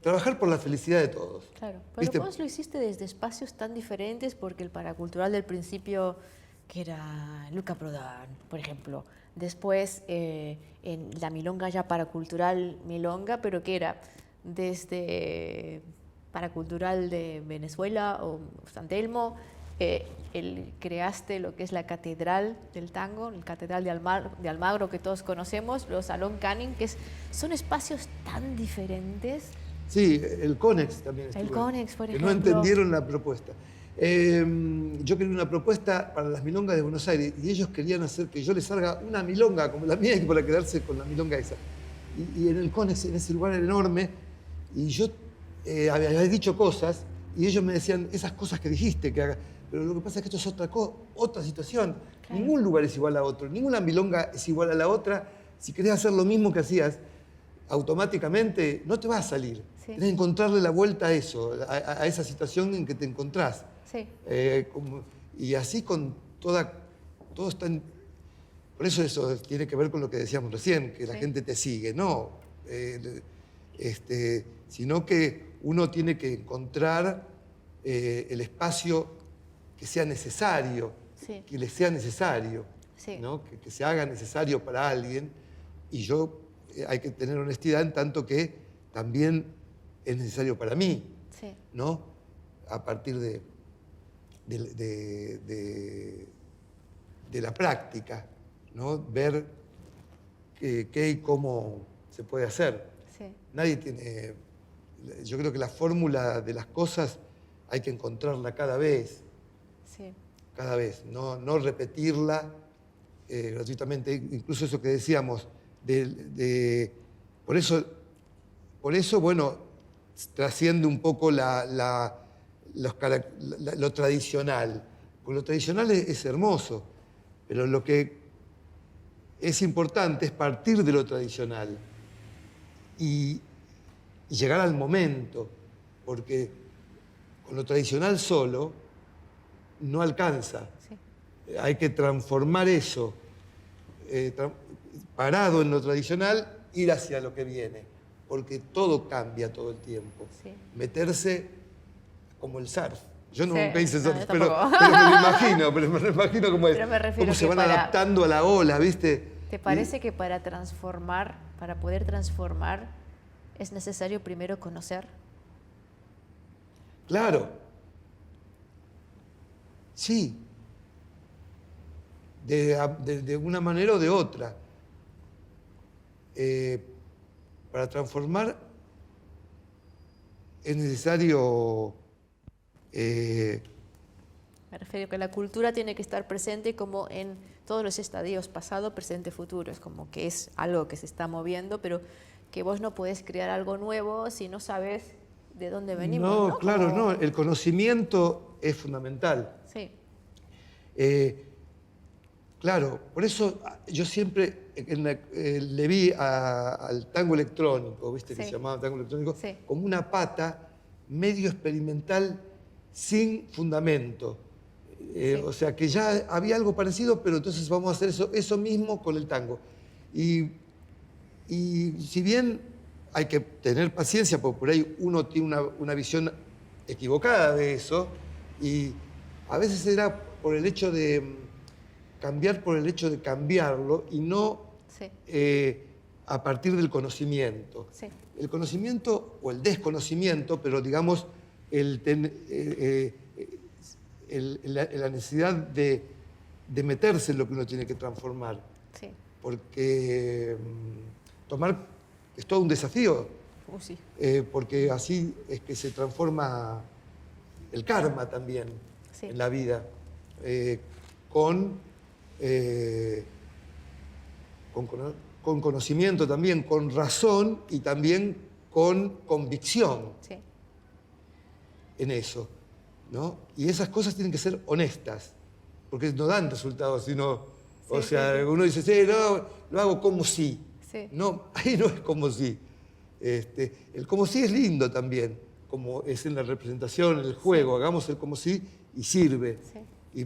trabajar por la felicidad de todos. Claro, pero ¿Viste? vos lo hiciste desde espacios tan diferentes, porque el paracultural del principio, que era Luca Prodan, por ejemplo, después en la milonga ya paracultural milonga, pero que era desde paracultural de Venezuela o San Telmo, creaste lo que es la catedral del tango, la catedral de Almagro que todos conocemos, los Salón Canning, son espacios tan diferentes. Sí, el Conex también estuvo. El Conex, por que ejemplo. no entendieron la propuesta. Yo quería una propuesta para las milongas de Buenos Aires y ellos querían hacer que yo les haga una milonga como la mía y para quedarse con la milonga esa. Y en el Conex, en ese lugar enorme, y yo había dicho cosas y ellos me decían esas cosas que dijiste que haga. Pero lo que pasa es que esto es otra situación. Claro. Ningún lugar es igual a otro, ninguna milonga es igual a la otra. Si querés hacer lo mismo que hacías, automáticamente no te va a salir. Sí. Tenés que encontrarle la vuelta a eso, a esa situación en que te encontrás. Sí. Y así con todo está por eso tiene que ver con lo que decíamos recién, que la gente te sigue. No, sino que uno tiene que encontrar el espacio que sea necesario, que le sea necesario, ¿no? que se haga necesario para alguien. Y hay que tener honestidad en tanto que también es necesario para mí, ¿no? A partir de la práctica, ¿no? Ver qué y cómo se puede hacer. Nadie tiene... Yo creo que la fórmula de las cosas hay que encontrarla cada vez. Cada vez, no repetirla gratuitamente. Incluso eso que decíamos, por eso, bueno, trasciende un poco lo tradicional. Porque lo tradicional es hermoso, pero lo que es importante es partir de lo tradicional y llegar al momento, porque con lo tradicional solo no alcanza. Hay que transformar eso, parado en lo tradicional, ir hacia lo que viene, porque todo cambia todo el tiempo. Meterse como el surf. Yo nunca hice surf, pero me lo imagino cómo es. Cómo se van adaptando a la ola, ¿viste? ¿Te parece que para poder transformar, es necesario primero conocer? Claro. Sí, de una manera o de otra. Para transformar es necesario... Me refiero que la cultura tiene que estar presente como en todos los estadios, pasado, presente, futuro. Es como que es algo que se está moviendo, pero que vos no podés crear algo nuevo si no sabes de dónde venimos. No, claro, no. El conocimiento es fundamental. Claro, por eso yo siempre le vi al tango electrónico, ¿viste? Que se llamaba tango electrónico, como una pata medio experimental sin fundamento. O sea, que ya había algo parecido, pero entonces vamos a hacer eso mismo con el tango. Y si bien hay que tener paciencia, porque por ahí uno tiene una visión equivocada de eso, y a veces era por el hecho de cambiar por el hecho de cambiarlo y no a partir del conocimiento. El conocimiento o el desconocimiento, pero digamos la necesidad de meterse en lo que uno tiene que transformar. Porque tomar es todo un desafío, porque así es que se transforma el karma también en la vida. Con conocimiento también, con razón y también con convicción en eso, ¿no? Y esas cosas tienen que ser honestas, porque no dan resultados, sino, uno dice, no, lo hago como si. No, ahí no es como si. El como si es lindo también, como es en la representación, en el juego, hagamos el como si y sirve.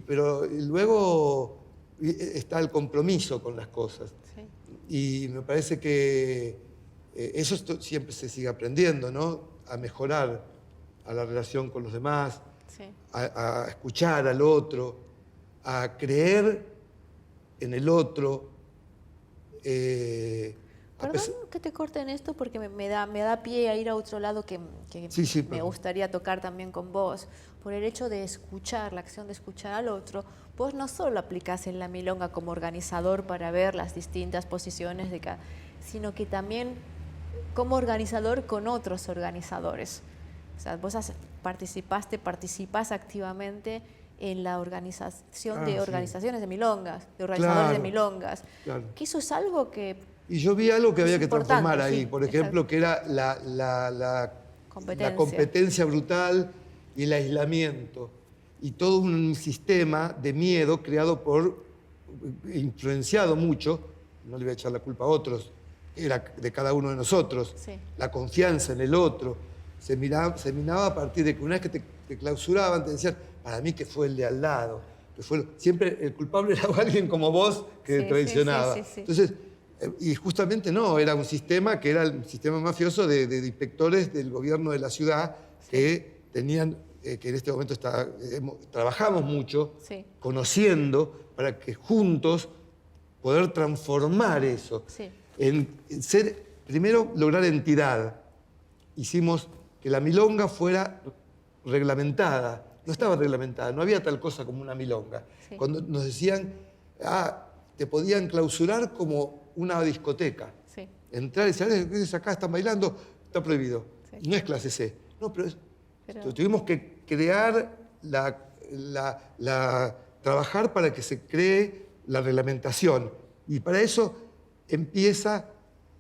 Pero luego está el compromiso con las cosas. Sí. Y me parece que eso siempre se sigue aprendiendo, ¿no? A mejorar a la relación con los demás, Sí. a escuchar al otro, a creer en el otro. Perdón que te corte en esto porque me da pie a ir a otro lado que Sí, me gustaría tocar también con vos. Por el hecho de escuchar, la acción de escuchar al otro, vos no solo aplicás en la milonga como organizador para ver las distintas posiciones de cada, sino que también como organizador con otros organizadores. O sea, vos participás activamente en la organización de organizaciones de milongas, de organizadores de milongas. Claro. Que eso es algo que... Y yo vi algo que había que transformar ahí, sí, por ejemplo, que era la competencia brutal y el aislamiento. Y todo un sistema de miedo creado influenciado mucho, no le voy a echar la culpa a otros, era de cada uno de nosotros, Sí. la confianza en el otro. Se minaba a partir de que una vez que te clausuraban, te decían, para mí que fue el de al lado. Siempre el culpable era alguien como vos que traicionaba. Sí. Entonces, y justamente no, era un sistema que era el sistema mafioso de inspectores del gobierno de la ciudad que tenían, que en este momento trabajamos mucho, conociendo, para que juntos poder transformar eso. Sí. En ser, primero, lograr entidad. Hicimos que la milonga fuera reglamentada. No estaba reglamentada, no había tal cosa como una milonga. Sí. Cuando nos decían, te podían clausurar como una discoteca. Sí. Entrar y decir, acá están bailando, está prohibido. Sí. No es clase C. No, pero tuvimos que crear trabajar para que se cree la reglamentación. Y para eso empieza,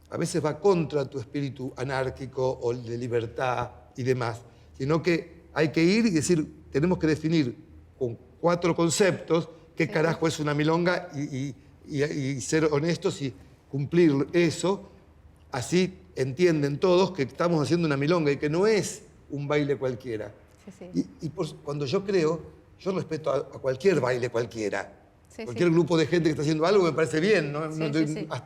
a veces va contra tu espíritu anárquico o el de libertad y demás, sino que hay que ir y decir, tenemos que definir con 4 conceptos qué carajo es una milonga y ser honestos y cumplir eso. Así entienden todos que estamos haciendo una milonga y que no es un baile cualquiera. Cuando yo respeto a cualquier baile cualquiera. Cualquier grupo de gente que está haciendo algo me parece bien, ¿no?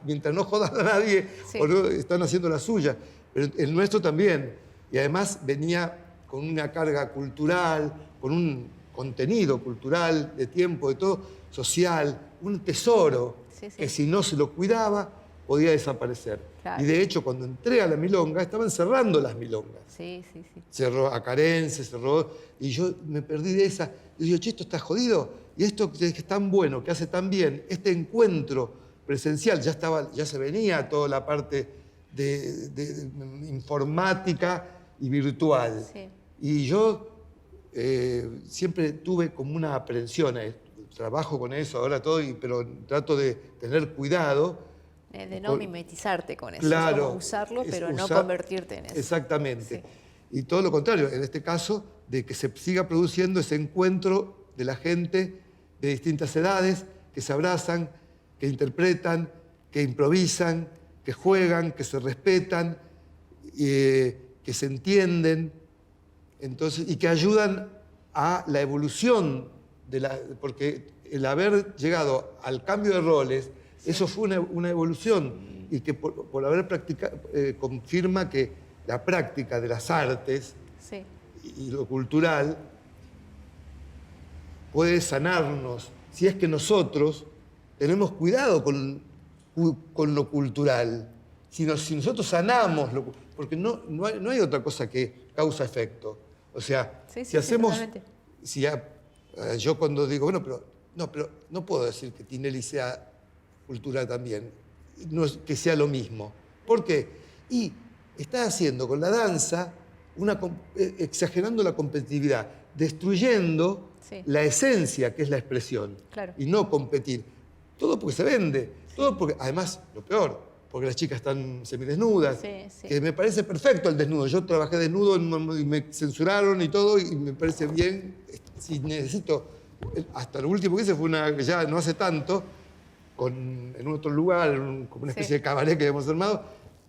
Mientras no jodan a nadie o no están haciendo la suya. Pero el nuestro también. Y además venía con una carga cultural, con un contenido cultural, de tiempo, de todo, social, un tesoro que si no se lo cuidaba podía desaparecer. Claro. Y de hecho, cuando entré a la milonga, estaban cerrando las milongas. Cerró a Carense, cerró, y yo me perdí de esa. Y digo, che, esto está jodido. Y esto que es tan bueno, que hace tan bien, este encuentro presencial, ya se venía toda la parte de informática y virtual. Y yo siempre tuve como una aprensión, trabajo con eso ahora todo, pero trato de tener cuidado. De no mimetizarte con eso, claro, es como usarlo, pero no convertirte en eso. Exactamente. Y todo lo contrario, en este caso, de que se siga produciendo ese encuentro de la gente de distintas edades, que se abrazan, que interpretan, que improvisan, que juegan, que se respetan, que se entienden, entonces, y que ayudan a la evolución, porque el haber llegado al cambio de roles, eso fue una evolución, y que por haber practicado, confirma que la práctica de las artes y lo cultural puede sanarnos si es que nosotros tenemos cuidado con lo cultural. Si nosotros sanamos, porque no hay otra cosa que causa-efecto. O sea, si hacemos... yo cuando digo, bueno, pero no puedo decir que Tinelli sea cultura también, que sea lo mismo. ¿Por qué? Y está haciendo con la danza, exagerando la competitividad, destruyendo la esencia, que es la expresión, y no competir. Todo porque se vende, todo porque, además, lo peor, porque las chicas están semidesnudas, que me parece perfecto el desnudo. Yo trabajé desnudo y me censuraron y todo, y me parece bien. Si necesito, hasta lo último que hice fue ya no hace tanto, en otro lugar, como una especie de cabaret que habíamos armado,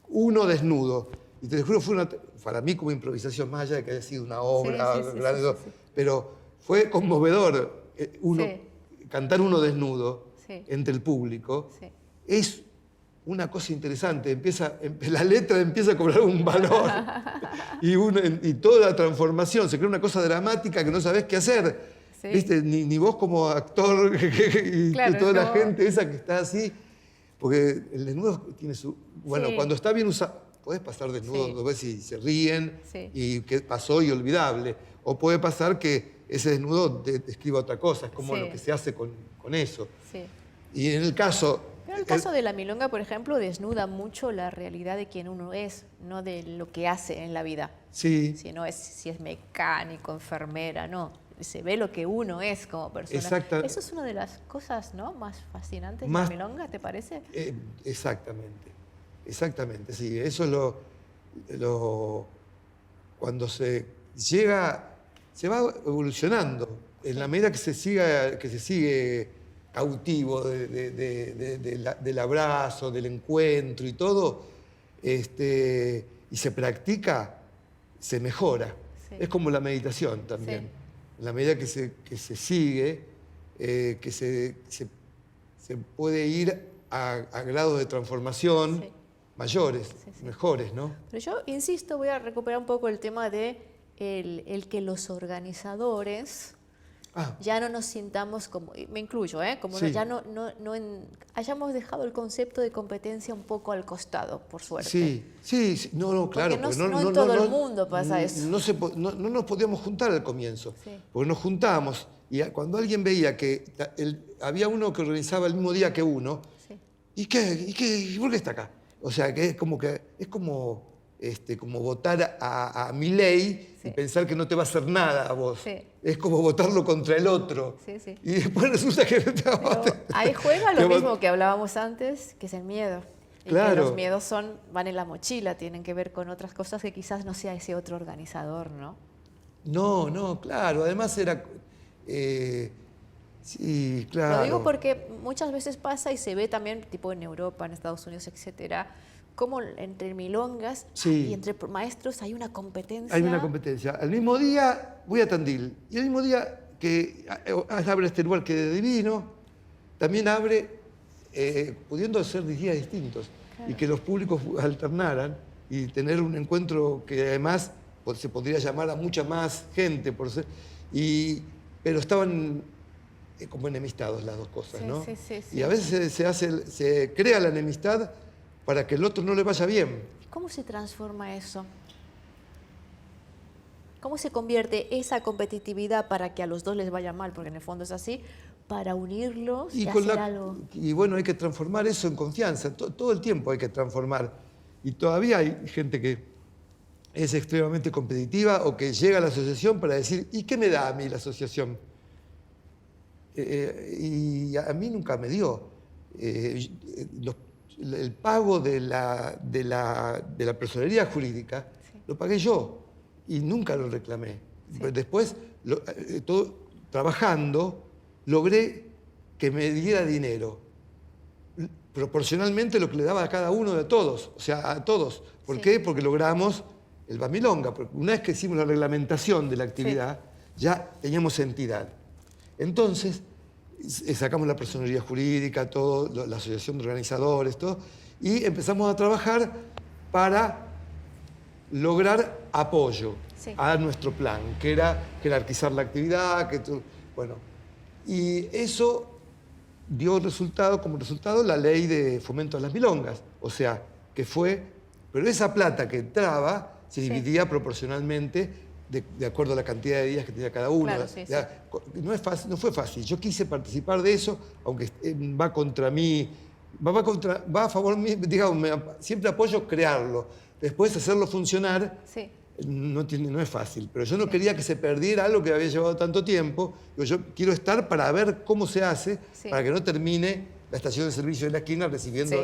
uno desnudo. Y te juro, fue para mí como improvisación, más allá de que haya sido una obra grande, pero fue conmovedor cantar uno desnudo entre el público, Sí. es una cosa interesante. La letra empieza a cobrar un valor y toda la transformación, se crea una cosa dramática que no sabés qué hacer. Sí. ¿Viste? Ni vos como actor y Claro, toda la no. gente esa que está así, porque el desnudo tiene su... Bueno, Sí. cuando está bien usado, podés pasar desnudo, Sí. dos veces y se ríen, Sí. y que pasó y olvidable. O puede pasar que ese desnudo describa otra cosa, es como Sí. lo que se hace con eso. Sí. Y en el caso... Pero el caso de la milonga, por ejemplo, desnuda mucho la realidad de quién uno es, no de lo que hace en la vida. Sí, Si es mecánico, enfermera, no. Se ve lo que uno es como persona. Exacta- Eso es una de las cosas, ¿no?, más fascinantes Más- de la milonga, ¿te parece? exactamente, sí. Eso es cuando se llega, se va evolucionando. En la medida que se sigue cautivo del abrazo, del encuentro y todo, y se practica, se mejora. Sí. Es como la meditación también. Sí. En la medida que se sigue, que se puede ir a grados de transformación Sí. mayores, Sí. mejores, ¿no? Pero yo insisto, voy a recuperar un poco el tema de el que los organizadores ya no nos sintamos como, y me incluyo, como Sí. hayamos dejado el concepto de competencia un poco al costado, por suerte. Sí, no, claro. Porque no en todo el mundo pasa eso. No nos podíamos juntar al comienzo, Sí. porque nos juntábamos y cuando alguien veía que había uno que organizaba el mismo día que uno, Sí. ¿y por qué está acá? O sea, que es como votar a Milei Sí. y pensar que no te va a hacer nada a vos. Sí. Es como votarlo contra el otro. Sí. Y después resulta que no te va a Pero ahí juega te lo va- mismo que hablábamos antes, que es el miedo. Y Claro. que los miedos van en la mochila, tienen que ver con otras cosas que quizás no sea ese otro organizador, ¿no? No, claro. Además era... sí, claro. Lo digo porque muchas veces pasa y se ve también, tipo en Europa, en Estados Unidos, etcétera, como entre milongas Sí. y entre maestros hay una competencia. Hay una competencia. Al mismo día voy a Tandil. Y el mismo día que abre este lugar que es divino, también abre, pudiendo ser días distintos. Claro. Y que los públicos alternaran y tener un encuentro que además se podría llamar a mucha más gente. Pero estaban como enemistados las dos cosas, Sí, ¿no? sí. Y a veces se crea la enemistad para que el otro no le vaya bien. ¿Cómo se transforma eso? ¿Cómo se convierte esa competitividad para que a los dos les vaya mal, porque en el fondo es así, para unirlos y hacer algo? Y bueno, hay que transformar eso en confianza. Todo el tiempo hay que transformar. Y todavía hay gente que es extremadamente competitiva o que llega a la asociación para decir, ¿y qué me da a mí la asociación? Y a mí nunca me dio. El pago de la personería jurídica lo pagué yo y nunca lo reclamé. Sí. Después, trabajando, logré que me diera dinero, proporcionalmente lo que le daba a cada uno de todos, o sea, a todos. ¿Por Sí. qué? Porque logramos el Bamilonga. Porque una vez que hicimos la reglamentación de la actividad, ya teníamos entidad. Entonces, sacamos la personería jurídica, todo, la asociación de organizadores, todo, y empezamos a trabajar para lograr apoyo a nuestro plan, que era jerarquizar la actividad, bueno. Y eso dio como resultado la ley de fomento a las milongas. O sea, pero esa plata que entraba se dividía proporcionalmente de acuerdo a la cantidad de días que tenía cada uno. Claro, sí. No fue fácil. Yo quise participar de eso, aunque va contra mí, va a favor mío, digamos, siempre apoyo crearlo. Después hacerlo funcionar no es fácil. Pero yo no quería que se perdiera algo que había llevado tanto tiempo. Yo quiero estar para ver cómo se hace, para que no termine la estación de servicio de la esquina recibiendo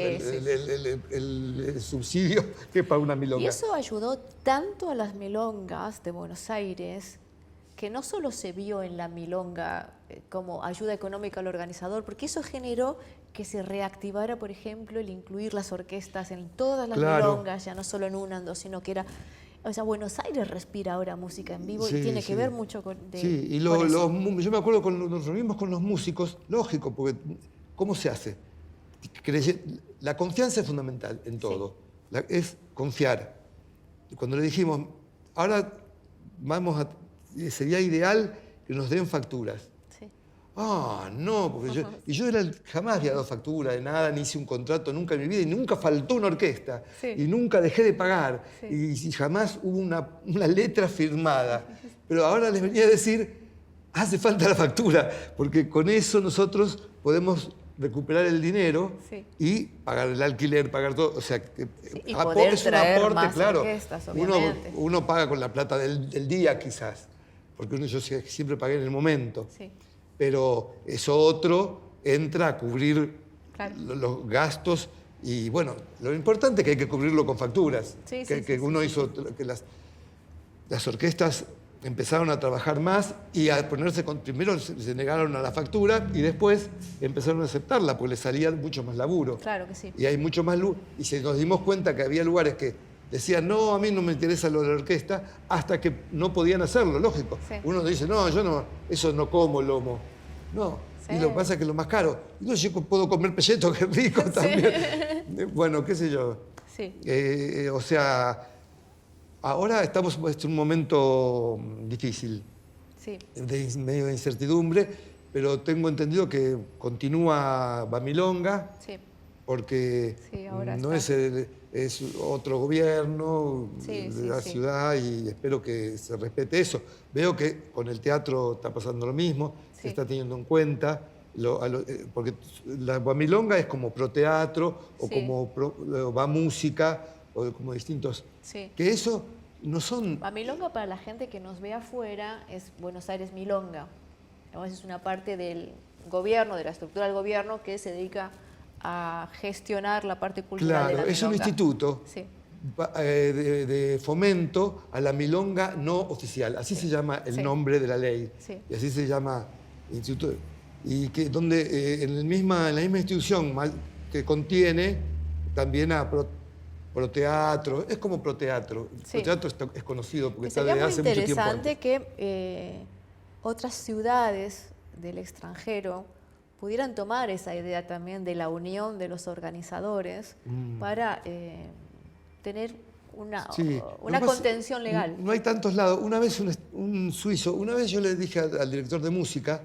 el subsidio que paga una milonga. Y eso ayudó tanto a las milongas de Buenos Aires, que no solo se vio en la milonga como ayuda económica al organizador, porque eso generó que se reactivara, por ejemplo, el incluir las orquestas en todas las milongas, ya no solo en una, en dos, sino que era O sea, Buenos Aires respira ahora música en vivo Sí, y tiene sí. que ver mucho con... Sí, y con eso. yo me acuerdo cuando nos reunimos con los músicos, lógico, porque ¿cómo se hace? La confianza es fundamental en todo. Es confiar. Cuando le dijimos, ahora sería ideal que nos den facturas. Sí. Ah, no, porque yo jamás había dado factura de nada, ni hice un contrato nunca en mi vida, y nunca faltó una orquesta, Sí. y nunca dejé de pagar, Sí. y jamás hubo una letra firmada. Pero ahora les venía a decir, hace falta la factura, porque con eso nosotros podemos recuperar el dinero y pagar el alquiler, pagar todo. O sea, que y poder es un traer aporte, más claro. orquestas, obviamente. Uno paga con la plata del día, quizás, porque yo siempre pagué en el momento. Sí. Pero eso otro entra a cubrir los gastos y, bueno, lo importante es que hay que cubrirlo con facturas. Que las orquestas empezaron a trabajar más y a ponerse primero se negaron a la factura y después empezaron a aceptarla porque les salía mucho más laburo. Claro que sí. Y hay mucho más luz. Y nos dimos cuenta que había lugares que decían, no, a mí no me interesa lo de la orquesta, hasta que no podían hacerlo, lógico. Sí. Uno dice, no, yo no, eso no como lomo. No, y lo que pasa es que es lo más caro. No, yo puedo comer pelleto, que es rico también. Bueno, qué sé yo. Sí. O sea, ahora estamos en un momento difícil, medio de incertidumbre, pero tengo entendido que continúa Bamilonga, porque no es otro gobierno de la ciudad y espero que se respete eso. Veo que con el teatro está pasando lo mismo, se está teniendo en cuenta, porque la Bamilonga es como proteatro o como va música o como distintos... Que eso no son... Bamilonga, para la gente que nos ve afuera, es Buenos Aires Milonga. Es una parte del gobierno, de la estructura del gobierno que se dedica a gestionar la parte cultural de la milonga. Es un instituto de fomento a la milonga no oficial. Así se llama el nombre de la ley. Y así se llama instituto. Y que donde en la misma institución que contiene también a proteatro. Es como proteatro. Proteatro es conocido porque está desde hace mucho tiempo. Sería muy interesante que otras ciudades del extranjero pudieran tomar esa idea también de la unión de los organizadores para tener una contención legal. No hay tantos lados. Una vez un suizo, yo le dije al director de música,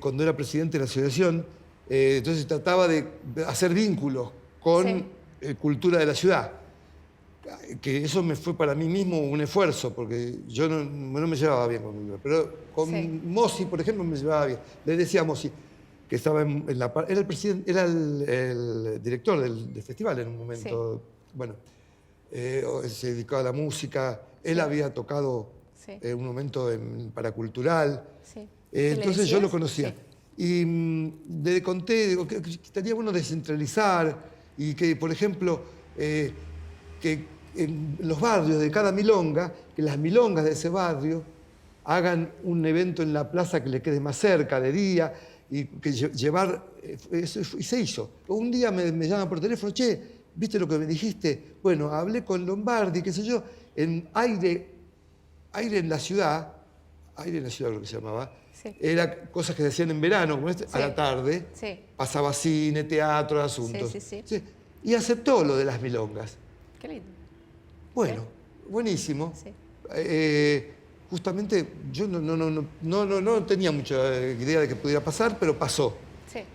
cuando era presidente de la asociación, entonces trataba de hacer vínculos con cultura de la ciudad. Que eso me fue para mí mismo un esfuerzo, porque yo no me llevaba bien con cultura. Pero con Mossi, por ejemplo, me llevaba bien. Le decía a Mossi, que estaba era el presidente, era el director del festival en un momento. Bueno, se dedicaba a la música. Él había tocado en un momento en paracultural. Entonces yo lo conocía. Y le conté, digo, que estaría bueno descentralizar y que, por ejemplo, que en los barrios de cada milonga, que las milongas de ese barrio hagan un evento en la plaza que le quede más cerca de día y que llevar... Eso, y se hizo. Un día me llaman por teléfono, che, ¿viste lo que me dijiste? Bueno, hablé con Lombardi, qué sé yo, en aire en la ciudad creo que se llamaba, era cosas que se hacían en verano, como a la tarde, pasaba cine, teatro, asuntos. Y aceptó lo de las milongas. Qué lindo. Bueno, buenísimo. Justamente yo no tenía mucha idea de que pudiera pasar, pero pasó.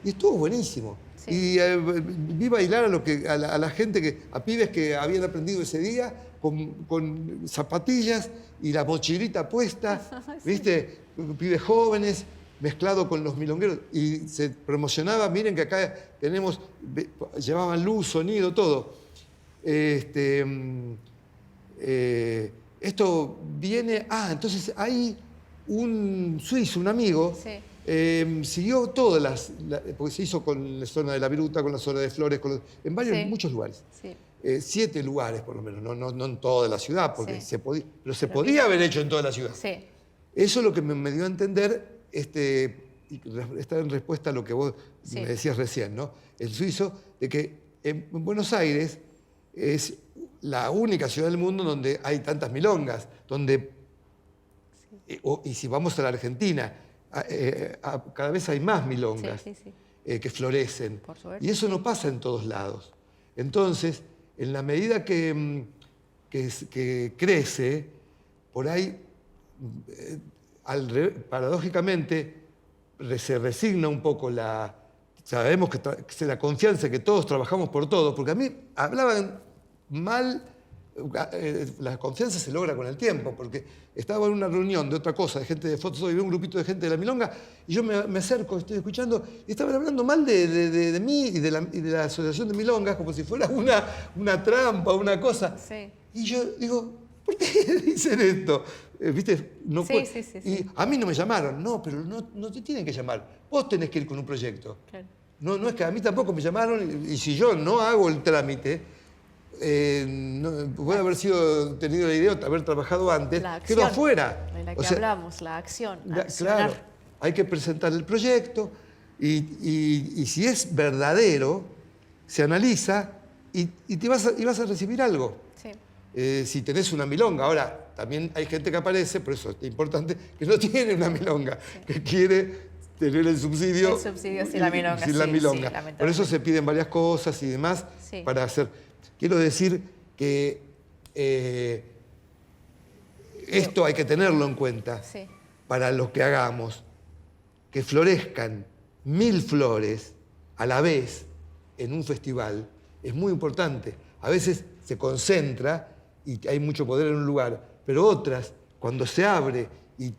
Y estuvo buenísimo. Y vi bailar a la gente, a pibes que habían aprendido ese día con zapatillas y la mochilita puesta, ¿viste? Pibes jóvenes, mezclado con los milongueros. Y se promocionaba, miren que acá llevaban luz, sonido, todo. Esto viene... entonces hay un suizo, un amigo, siguió todas porque se hizo con la zona de la Viruta, con la zona de Flores, en muchos lugares. 7 lugares, por lo menos, no en toda la ciudad, porque pero se podía haber hecho en toda la ciudad. Eso es lo que me dio a entender, y está en respuesta a lo que vos me decías recién, ¿no? El suizo, de que en Buenos Aires es la única ciudad del mundo donde hay tantas milongas, donde, y si vamos a la Argentina, cada vez hay más milongas que florecen. Por suerte. Y eso no pasa en todos lados. Entonces, en la medida que crece, por ahí, paradójicamente, se resigna un poco sabemos que la confianza que todos trabajamos por todos, porque a mí hablaban mal, la confianza se logra con el tiempo, porque estaba en una reunión de otra cosa, de gente de fotos, y veo un grupito de gente de la milonga, y yo me acerco, estoy escuchando, y estaban hablando mal de mí y de la asociación de milongas, como si fuera una trampa, una cosa. Sí. Y yo digo, ¿por qué dicen esto? ¿Viste? No Sí. Y a mí no me llamaron. No, pero no te tienen que llamar. Vos tenés que ir con un proyecto. Claro. No es que a mí tampoco me llamaron, y si yo no hago el trámite, puede haber tenido la idea de haber trabajado antes, quedo afuera. De la que hablamos, la acción. Claro, hay que presentar el proyecto y si es verdadero, se analiza y vas a recibir algo. Sí. Si tenés una milonga. Ahora, también hay gente que aparece, por eso es importante, que no tiene una milonga, que quiere tener el subsidio. El subsidio sin la milonga. Sin la milonga. Lamentablemente. Por eso se piden varias cosas y demás para hacer. Quiero decir que esto hay que tenerlo en cuenta para lo que hagamos. Que florezcan 1000 flores a la vez en un festival es muy importante. A veces se concentra y hay mucho poder en un lugar, pero otras, cuando se abre y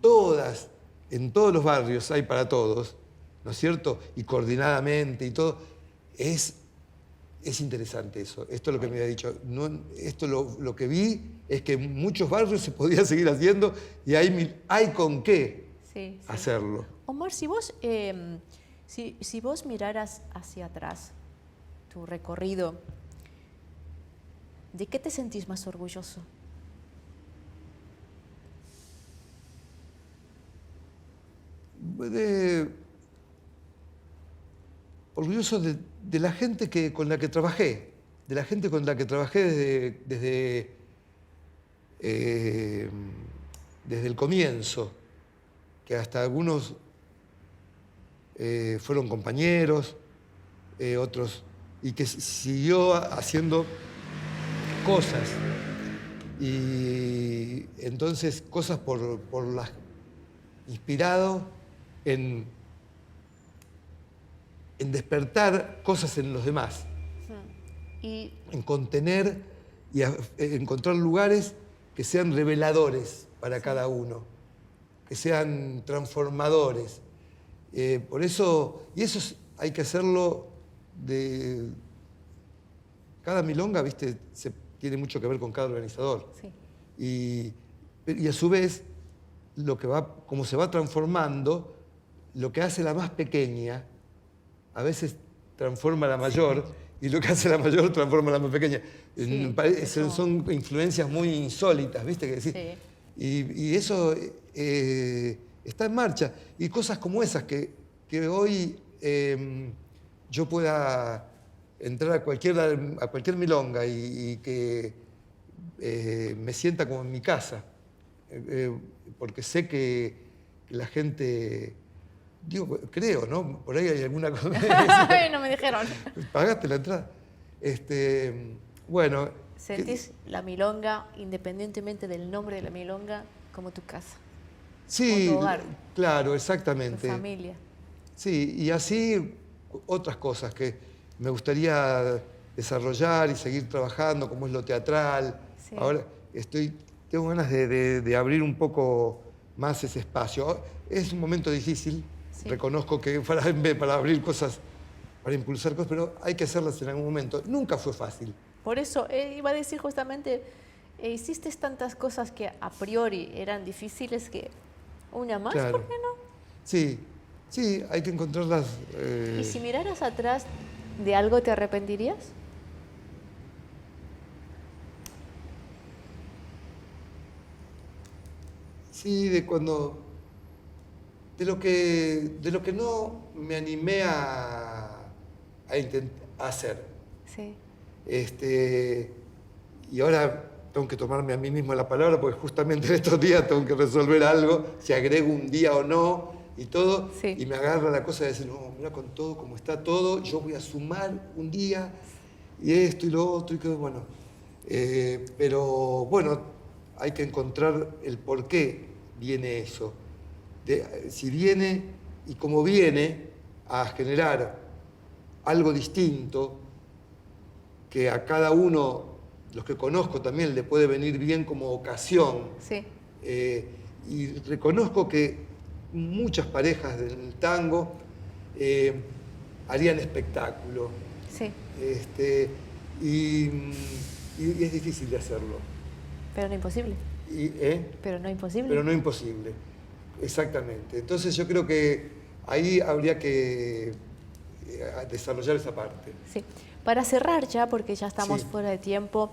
en todos los barrios hay para todos, ¿no es cierto? Y coordinadamente y todo, es interesante eso. Esto es lo que me había dicho. Lo que vi es que en muchos barrios se podía seguir haciendo y hay con qué hacerlo. Omar, si vos miraras hacia atrás tu recorrido, ¿de qué te sentís más orgulloso? Orgulloso de la gente con la que trabajé, desde el comienzo, que hasta algunos fueron compañeros, otros, y que siguió haciendo cosas. Y entonces cosas inspirado en despertar cosas en los demás, en contener y encontrar lugares que sean reveladores para cada uno, que sean transformadores. Por eso, hay que hacerlo cada milonga, ¿viste? Tiene mucho que ver con cada organizador. Sí. Y a su vez, como se va transformando, lo que hace la más pequeña, a veces transforma a la mayor, y lo que hace la mayor transforma a la más pequeña. Son influencias muy insólitas, ¿viste? Y eso está en marcha. Y cosas como esas que hoy yo pueda entrar a cualquier milonga y que me sienta como en mi casa, porque sé que la gente... creo, ¿no? Por ahí hay alguna cosa. No me dijeron. ¿Pagaste la entrada? Bueno. ¿Sentís la milonga, independientemente del nombre de la milonga, como tu casa? Sí, como tu hogar, claro, exactamente. Tu familia. Sí, y así otras cosas que me gustaría desarrollar y seguir trabajando, como es lo teatral. Sí. Ahora tengo ganas de abrir un poco más ese espacio. Es un momento difícil. Sí. Reconozco que para abrir cosas, para impulsar cosas, pero hay que hacerlas en algún momento. Nunca fue fácil. Por eso iba a decir justamente, hiciste tantas cosas que a priori eran difíciles que una más, claro. ¿Por qué no? Sí, hay que encontrarlas. ¿Y si miraras atrás, de algo te arrepentirías? Sí, de lo que no me animé a hacer. Sí. y ahora tengo que tomarme a mí mismo la palabra porque justamente en estos días tengo que resolver algo, si agrego un día o no y todo, sí. Y me agarra la cosa de decir, no, mira con todo, como está todo, yo voy a sumar un día y esto y lo otro, y que bueno. Pero bueno, hay que encontrar el por qué viene eso. Si viene y como viene a generar algo distinto, que a cada uno, los que conozco también, le puede venir bien como ocasión. Sí. Y reconozco que muchas parejas del tango harían espectáculo. Sí. Y es difícil de hacerlo. Pero no imposible. Pero no imposible. Pero no imposible, exactamente. Entonces yo creo que ahí habría que desarrollar esa parte. Sí. Para cerrar ya, porque ya estamos fuera de tiempo,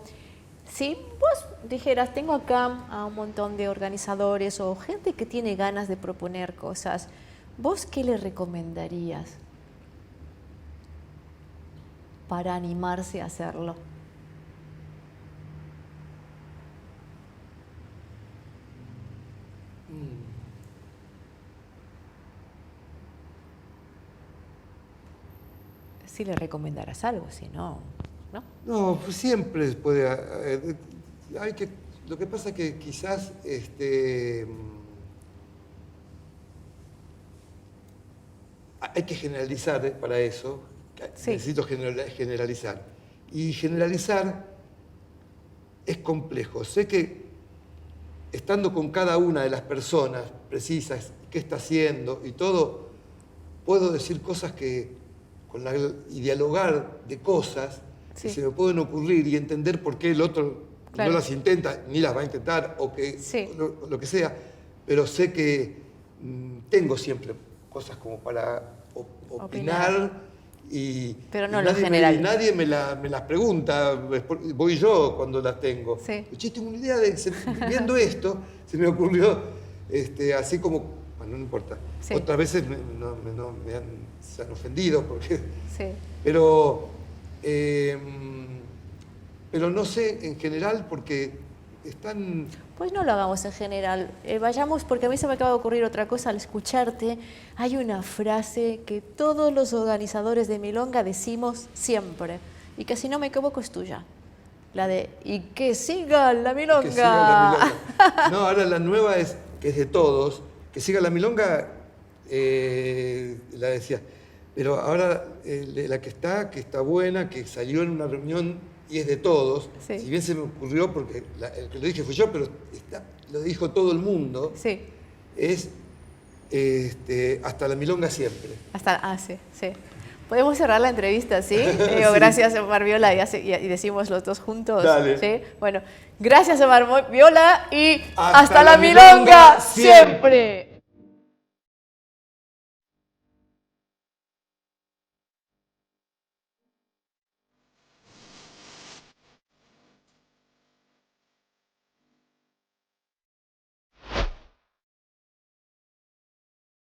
si vos dijeras, tengo acá a un montón de organizadores o gente que tiene ganas de proponer cosas, ¿vos qué le recomendarías para animarse a hacerlo? Si le recomendarás algo, si no, ¿no? No, pues siempre puede... lo que pasa es que quizás hay que generalizar para eso. Sí. Necesito generalizar. Y generalizar es complejo. Sé que estando con cada una de las personas precisas, qué está haciendo y todo, puedo decir cosas y dialogar de cosas que se me pueden ocurrir y entender por qué el otro no las intenta, ni las va a intentar, o que lo que sea, pero sé que tengo siempre cosas como para opinar. Pero no lo general. Nadie me las pregunta, voy yo cuando las tengo. Sí. Che, tengo una idea viendo esto, se me ocurrió, así como, bueno, no importa. Sí. Otras veces se han ofendido, porque, pero no sé en general porque están... Pues no lo hagamos en general, vayamos, porque a mí se me acaba de ocurrir otra cosa al escucharte. Hay una frase que todos los organizadores de milonga decimos siempre, y que si no me equivoco es tuya, la de ¡y que siga la milonga! Que siga la milonga. No, ahora la nueva es, que es de todos, que siga la milonga, la decía, pero ahora la que está buena, que salió en una reunión y es de todos, si bien se me ocurrió, porque el que lo dije fui yo, pero lo dijo todo el mundo, es hasta la milonga siempre. Sí. Podemos cerrar la entrevista, ¿sí? Gracias, OMAR VIOLA, y decimos los dos juntos. Dale. ¿Sí? Bueno, gracias, OMAR VIOLA, y hasta la milonga siempre.